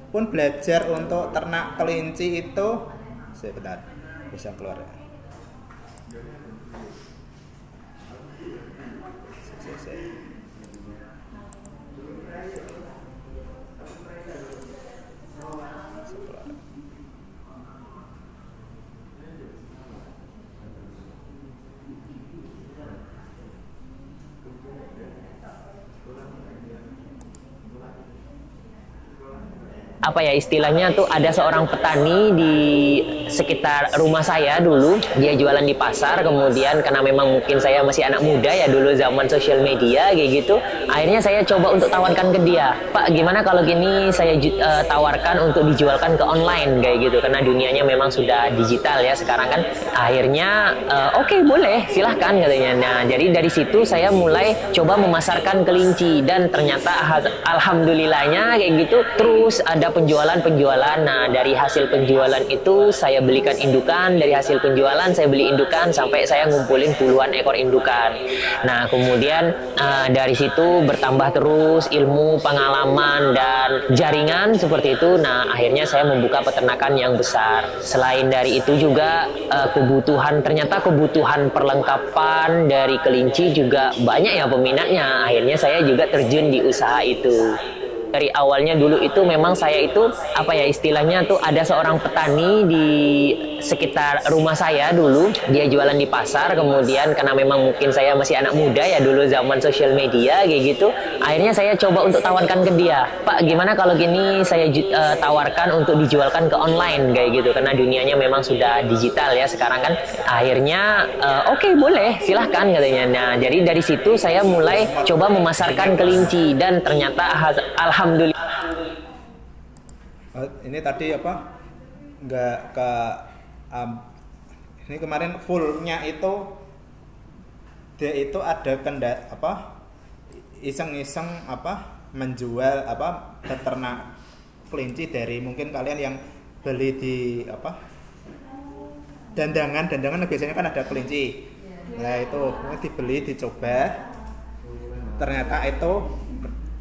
pun belajar untuk ternak kelinci itu. Sebentar, bisa keluar ya. Apa ya istilahnya tuh, ada seorang petani di sekitar rumah saya dulu, dia jualan di pasar, kemudian karena memang mungkin saya masih anak muda ya dulu zaman sosial media kayak gitu, akhirnya saya coba untuk tawarkan ke dia, Pak gimana kalau gini saya tawarkan untuk dijualkan ke online kayak gitu, karena dunianya memang sudah digital ya sekarang kan. Akhirnya oke, boleh silahkan katanya. Nah jadi dari situ saya mulai coba memasarkan kelinci, dan ternyata alhamdulillahnya kayak gitu terus ada penjualan. Nah dari hasil penjualan itu saya belikan indukan, dari hasil penjualan saya beli indukan sampai saya ngumpulin puluhan ekor indukan. Nah kemudian dari situ bertambah terus ilmu, pengalaman dan jaringan seperti itu. Nah akhirnya saya membuka peternakan yang besar. Selain dari itu juga ternyata kebutuhan perlengkapan dari kelinci juga banyak ya peminatnya. Akhirnya saya juga terjun di usaha itu. Dari awalnya dulu itu memang saya itu apa ya istilahnya tuh, ada seorang petani di sekitar rumah saya dulu, dia jualan di pasar, kemudian karena memang mungkin saya masih anak muda ya dulu zaman sosial media kayak gitu, akhirnya saya coba untuk tawarkan ke dia, Pak gimana kalau gini saya tawarkan untuk dijualkan ke online kayak gitu, karena dunianya memang sudah digital ya sekarang kan. Akhirnya oke, boleh silahkan katanya. Nah jadi dari situ saya mulai coba memasarkan kelinci, dan ternyata alhamdulillah. Ini tadi nggak ke ini kemarin fullnya itu dia itu ada iseng-iseng menjual peternak kelinci dari mungkin kalian yang beli di dandangan biasanya kan ada kelinci. Nah itu dibeli, dicoba, ternyata itu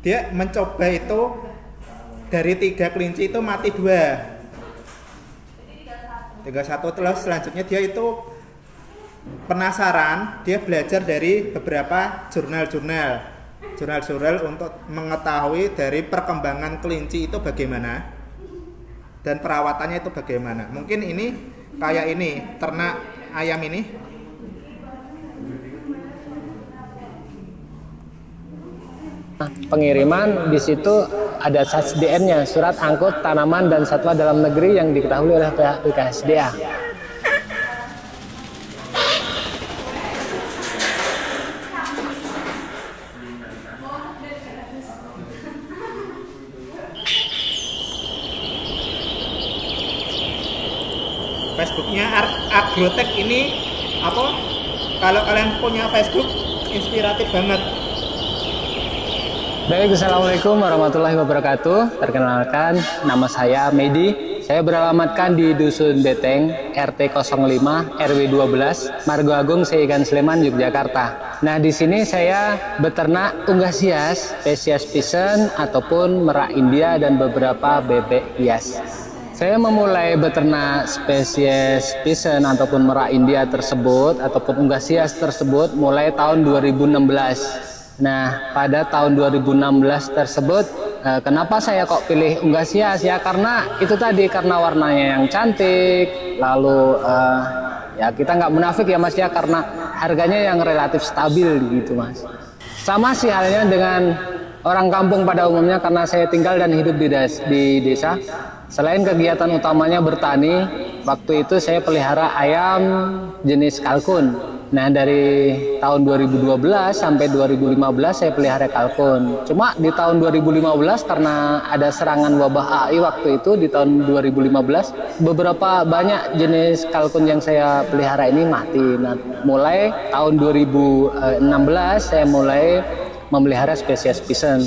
dia mencoba itu dari 3 kelinci itu mati 2, tinggal 1. Terus selanjutnya dia itu penasaran, dia belajar dari beberapa jurnal untuk mengetahui dari perkembangan kelinci itu bagaimana dan perawatannya itu bagaimana. Mungkin ini kayak ini ternak ayam ini. Pengiriman di situ ada SDN-nya, surat angkut tanaman dan satwa dalam negeri yang diketahui oleh pihak BKSDA. Facebooknya Agrotech ini kalau kalian punya Facebook inspiratif banget. Baik, assalamualaikum warahmatullahi wabarakatuh. Perkenalkan, nama saya Medi. Saya beralamatkan di Dusun Beteng, RT 05, RW 12, Margo Agung, Seigan, Sleman, Yogyakarta. Nah, di sini saya beternak unggas spesies Pisen ataupun merak India dan beberapa bebek hias. Saya memulai beternak spesies Pisen ataupun merak India tersebut ataupun unggas hias tersebut mulai tahun 2016. Nah, pada tahun 2016 tersebut, kenapa saya kok pilih unggas hias ya? Karena itu tadi, karena warnanya yang cantik, lalu ya kita nggak munafik ya Mas ya, karena harganya yang relatif stabil gitu Mas. Sama sih halnya dengan orang kampung pada umumnya, karena saya tinggal dan hidup di desa. Selain kegiatan utamanya bertani, waktu itu saya pelihara ayam jenis kalkun. Nah, dari tahun 2012 sampai 2015 saya pelihara kalkun. Cuma di tahun 2015 karena ada serangan wabah AI waktu itu di tahun 2015, beberapa banyak jenis kalkun yang saya pelihara ini mati. Nah, mulai tahun 2016 saya mulai memelihara spesies pisan.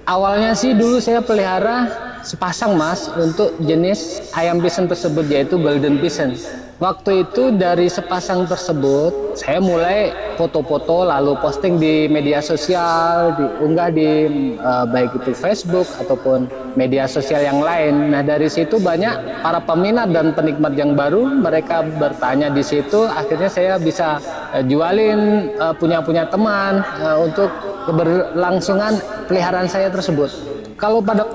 Awalnya sih dulu saya pelihara sepasang mas untuk jenis ayam pisan tersebut yaitu golden pisan. Waktu itu dari sepasang tersebut saya mulai foto-foto lalu posting di media sosial, diunggah di baik itu Facebook ataupun media sosial yang lain. Nah dari situ banyak para peminat dan penikmat yang baru, mereka bertanya di situ. Akhirnya saya bisa jualin punya teman untuk keberlangsungan peliharaan saya tersebut. Kalau pada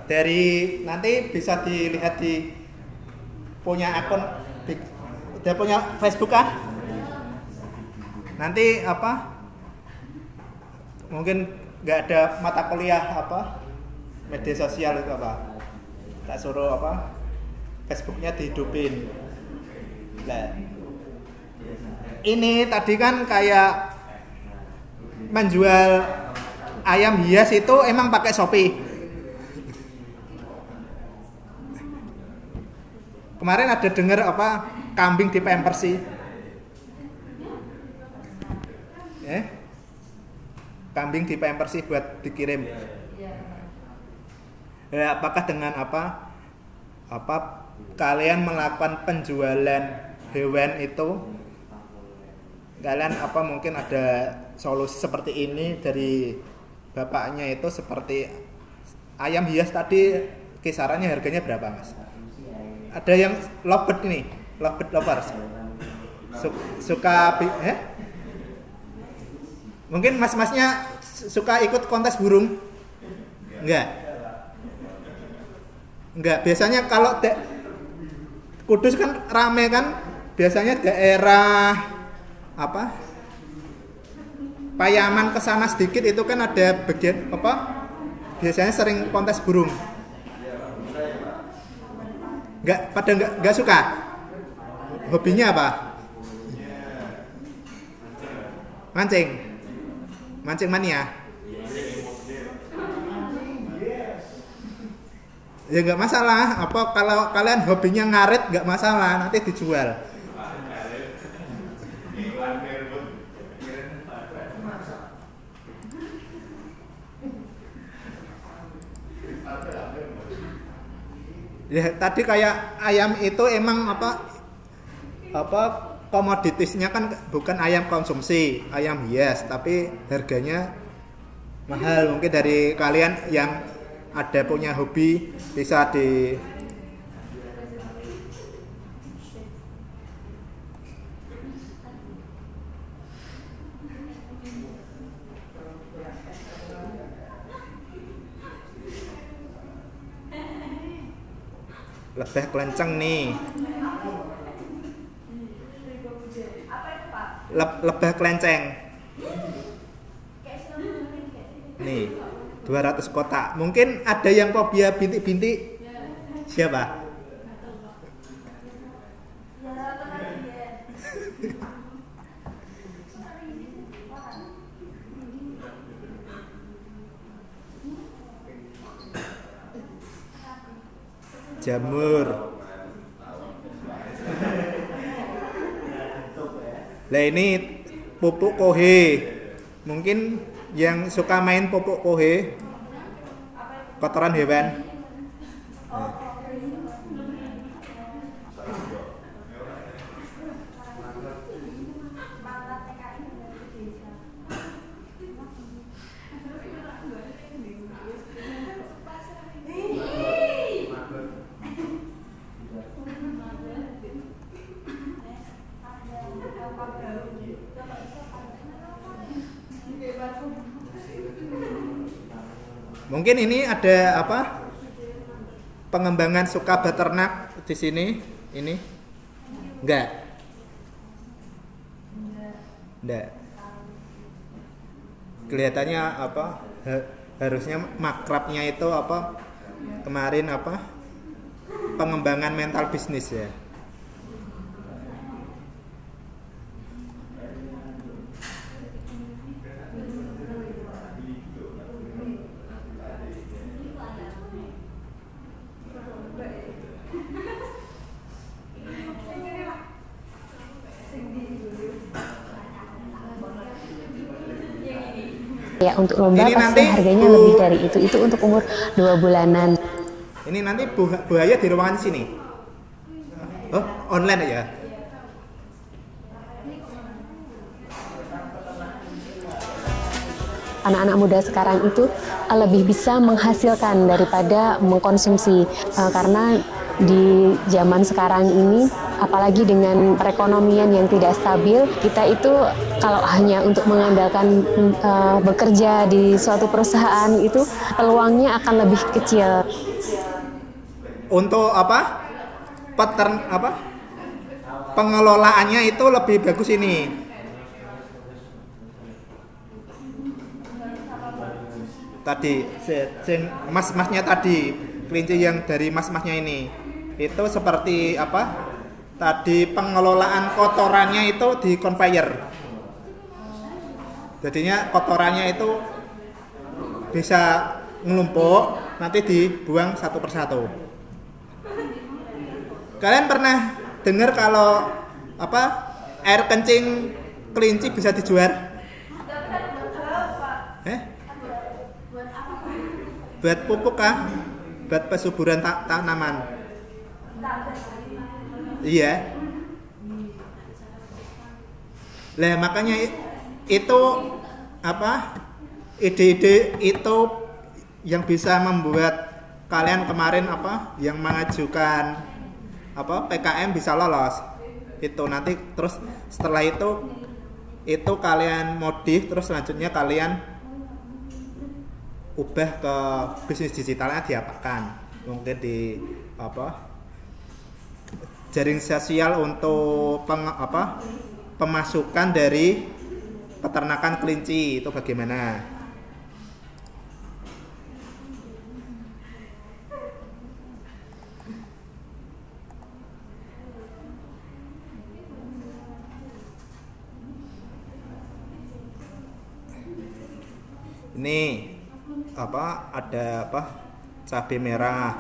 dari nanti bisa dilihat di punya akun, udah punya Facebook kah? Nanti apa? Mungkin nggak ada mata kuliah apa? Media sosial itu apa? Tak suruh apa? Facebooknya dihidupin. Nah, ini tadi kan kayak menjual ayam hias itu emang pakai Shopee. Kemarin ada dengar apa kambing di Pampers sih? Kambing di Pampers sih buat dikirim. Ya, apakah dengan apa kalian melakukan penjualan hewan itu? Kalian apa mungkin ada solusi seperti ini dari bapaknya itu seperti ayam hias tadi kisarannya harganya berapa mas? Ada yang lovebird ini, lovebird lovers, suka mungkin mas-masnya suka ikut kontes burung? Enggak. Biasanya kalau Kudus kan rame kan, biasanya daerah apa? Payaman kesana sedikit itu kan ada bagian apa? Biasanya sering kontes burung. Enggak suka. Hobinya apa? Mancing mania. Ya enggak masalah. Apa kalau kalian hobinya ngarit enggak masalah, nanti dijual. Ya tadi kayak ayam itu emang apa komoditasnya kan bukan ayam konsumsi, ayam hias, tapi harganya mahal. Mungkin dari kalian yang ada punya hobi bisa di lebih kelenceng nih. Lebih kelenceng. Nih, 200 kotak. Mungkin ada yang fobia bintik-bintik. Siapa? Jamur. Lah ini pupuk kohe. Mungkin yang suka main pupuk kohe, kotoran hewan. Mungkin ini ada apa? Pengembangan suka beternak di sini. Ini enggak. Kelihatannya apa? Harusnya makrabnya itu apa? Kemarin apa? Pengembangan mental bisnis ya. Ya, untuk lomba Ini pasti nanti harganya Bu- lebih dari itu. Itu untuk umur 2 bulanan. Ini nanti buaya di ruangan sini. Oh, online aja. Anak-anak muda sekarang itu lebih bisa menghasilkan daripada mengkonsumsi, karena di zaman sekarang ini apalagi dengan perekonomian yang tidak stabil, kita itu kalau hanya untuk mengandalkan bekerja di suatu perusahaan itu peluangnya akan lebih kecil. Untuk apa? Pengelolaannya itu lebih bagus ini. Tadi mas-masnya tadi, kelinci yang dari mas-masnya ini itu seperti apa? Tadi pengelolaan kotorannya itu di conveyor. Jadinya kotorannya itu bisa ngelumpuk, nanti dibuang satu persatu. Kalian pernah dengar kalau apa? Air kencing kelinci bisa dijual? Buat pupuk kah? Buat pesuburan tanaman? Iya. Lah makanya itu apa? Ide-ide itu yang bisa membuat kalian kemarin apa? Yang mengajukan apa? PKM bisa lolos. Itu nanti terus setelah itu kalian modif, terus selanjutnya kalian ubah ke bisnis digitalnya diapakan, mungkin di apa, jaring sosial untuk pemasukan dari peternakan kelinci itu bagaimana? Ini apa, ada apa, cabai merah,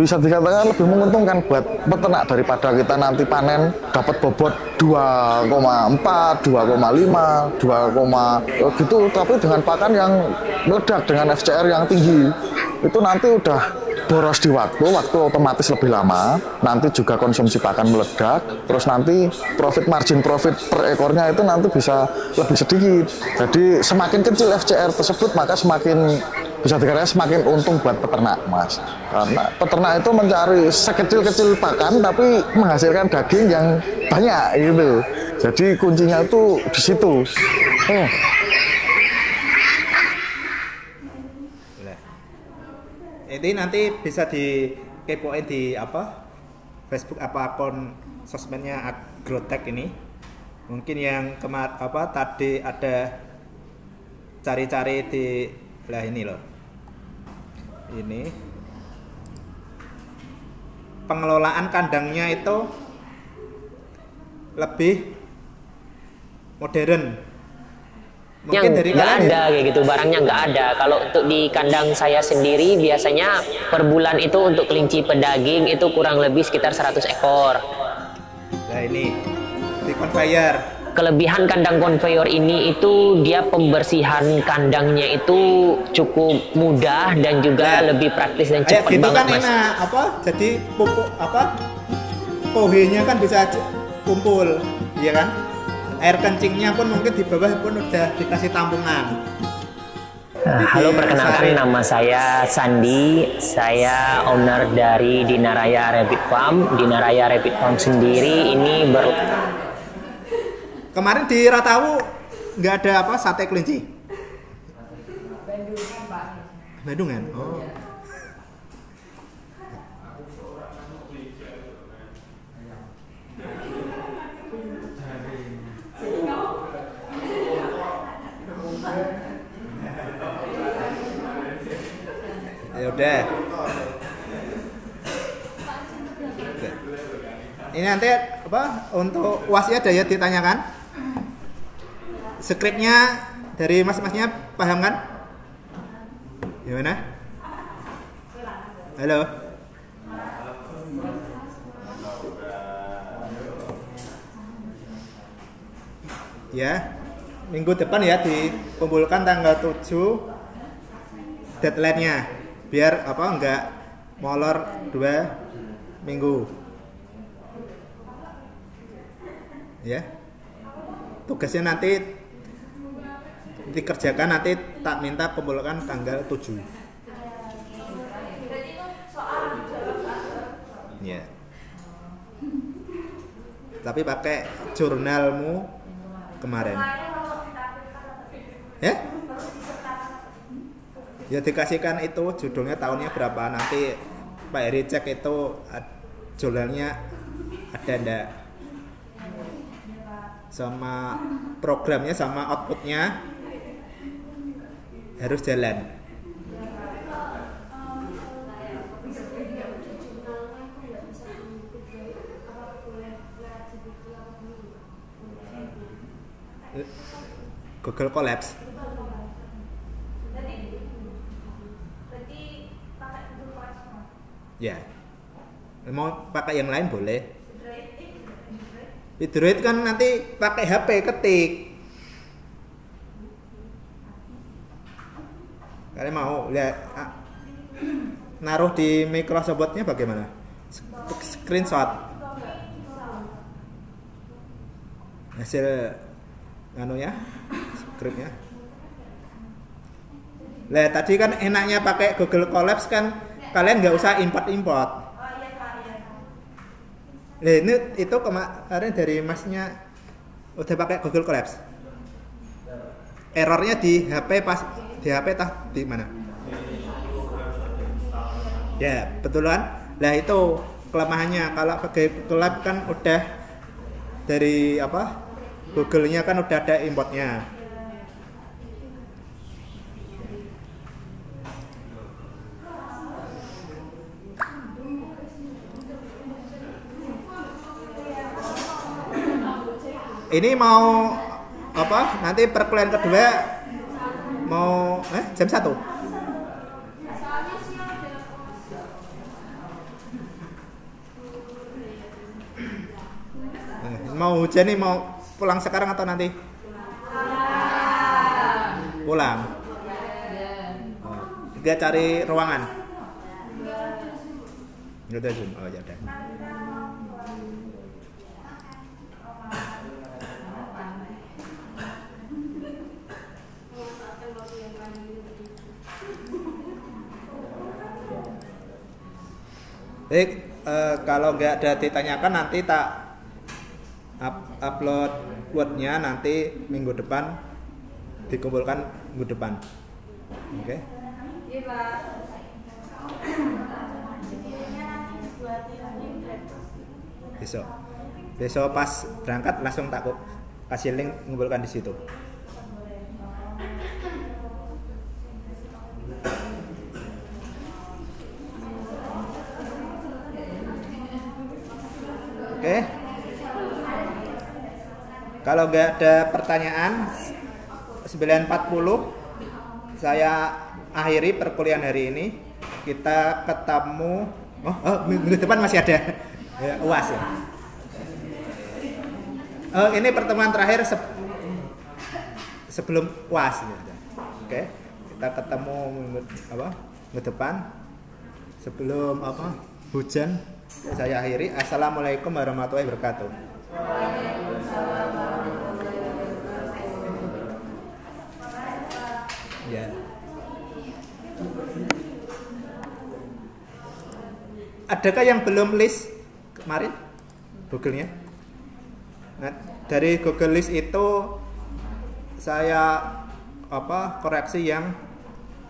bisa dikatakan lebih menguntungkan buat peternak daripada kita nanti panen dapat bobot 2,4, 2,5, 2, gitu, tapi dengan pakan yang meledak dengan FCR yang tinggi itu nanti udah boros di waktu otomatis lebih lama, nanti juga konsumsi pakan meledak, terus nanti margin profit per ekornya itu nanti bisa lebih sedikit. Jadi semakin kecil FCR tersebut maka semakin bisa dikatakan semakin untung buat peternak, Mas. Karena peternak itu mencari sekecil-kecil pakan tapi menghasilkan daging yang banyak gitu. Jadi kuncinya itu di situ. Ini nanti bisa dikepoin di apa, Facebook apa akun sosmednya Agrotech ini. Mungkin yang tadi ada cari-cari di lah ini loh. Ini pengelolaan kandangnya itu lebih modern. Mungkin dari nggak ada kayak gitu, barangnya nggak ada. Kalau untuk di kandang saya sendiri biasanya per bulan itu untuk kelinci pedaging itu kurang lebih sekitar 100 ekor. Nah ini di conveyor. Kelebihan kandang conveyor ini itu dia pembersihan kandangnya itu cukup mudah dan juga lebih praktis dan cepat gitu banget, kan, Mas. enak apa? Jadi pupuk apa? Kohenya kan bisa kumpul, ya kan? Air kencingnya pun mungkin di bawah pun udah dikasih tampungan. Halo, perkenalkan nama saya Sandi. Saya owner dari Dinaraya Rabbit Farm. Dinaraya Rabbit Farm sendiri ini Kemarin di Ratawu nggak ada apa, sate kelinci? Bandungan, Pak. Bandungan? Oh. Ya udah. Ini nanti untuk UASnya ada ya ditanyakan? Skripnya dari mas-masnya paham kan? Gimana? Halo? Ya, minggu depan ya dikumpulkan tanggal 7 deadline-nya biar enggak molor 2 minggu ya. Tugasnya nanti dikerjakan, nanti tak minta kumpulkan tanggal 7 ya. Tapi pakai jurnalmu kemarin ya. Ya dikasihkan itu judulnya tahunnya berapa, nanti Pak Heri cek itu jurnalnya ada ndak, sama programnya sama outputnya harus jalan. Google Collapse. Ya, mau pakai yang lain boleh. Android kan nanti pakai HP ketik. Kalian mau lihat naruh di Microsoft Word-nya bagaimana? Screenshot hasil ya, skripnya. Lah tadi kan enaknya pakai Google Collapse kan, kalian nggak usah import. Nah ini itu kemarin dari masnya udah pakai Google Collapse. Errornya di HP di mana? Ya betulan. Lah itu kelemahannya, kalau pakai Google Collapse kan udah dari Google-nya kan udah ada importnya. Ini mau nanti perkuliahan kedua mau jam 1. Mau hujan nih, mau pulang sekarang atau nanti? Pulang. Dia cari ruangan. Enggak ada Zoom. Oh ya udah. Baik, kalau nggak ada ditanyakan nanti tak upload Word-nya nanti minggu depan, dikumpulkan minggu depan. Oke? Iya, Pak. Besok pas berangkat langsung tak kasih link, ngumpulkan di situ. Oke. Kalau nggak ada pertanyaan, 9.40 saya akhiri perkuliahan hari ini. Kita ketemu. Minggu depan masih ada ya, UAS ya. Ini pertemuan terakhir sebelum UAS. Oke. Kita ketemu minggu depan sebelum hujan. Saya akhiri. Assalamualaikum warahmatullahi wabarakatuh. Ya. Adakah yang belum list kemarin Google-nya? Nah, dari Google List itu saya koreksi yang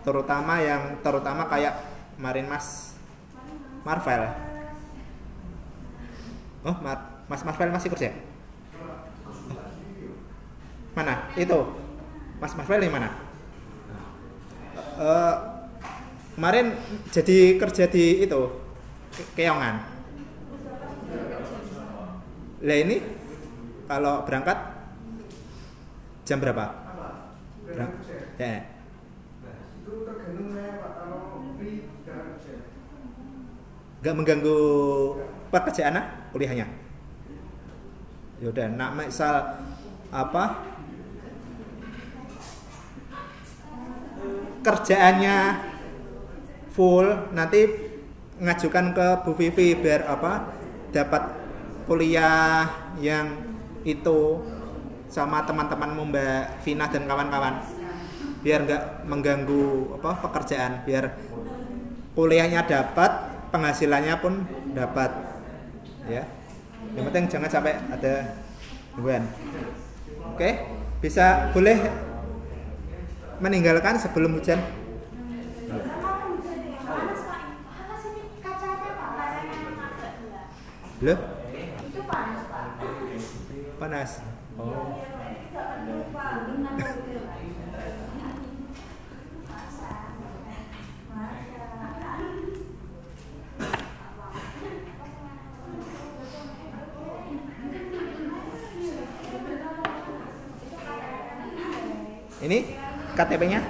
terutama kayak kemarin Mas Marvel. Mas Marvel masih kerja? Mana? Itu. Mas Marvel yang mana? Kemarin jadi kerja di itu Keongan. Lah ini kalau berangkat jam berapa? Ya. Gak mengganggu pekerjaan kuliahnya. Yaudah, nak misal apa kerjaannya full, nanti ngajukan ke Bu Vivi biar apa dapat kuliah yang itu sama teman-temanmu Mbak Vina dan kawan-kawan, biar nggak mengganggu apa pekerjaan, biar kuliahnya dapat, penghasilannya pun dapat, ya. Yang penting jangan sampai ada gangguan. Oke, bisa boleh meninggalkan sebelum hujan. Loh? Panas. Oh. Ini KTP-nya?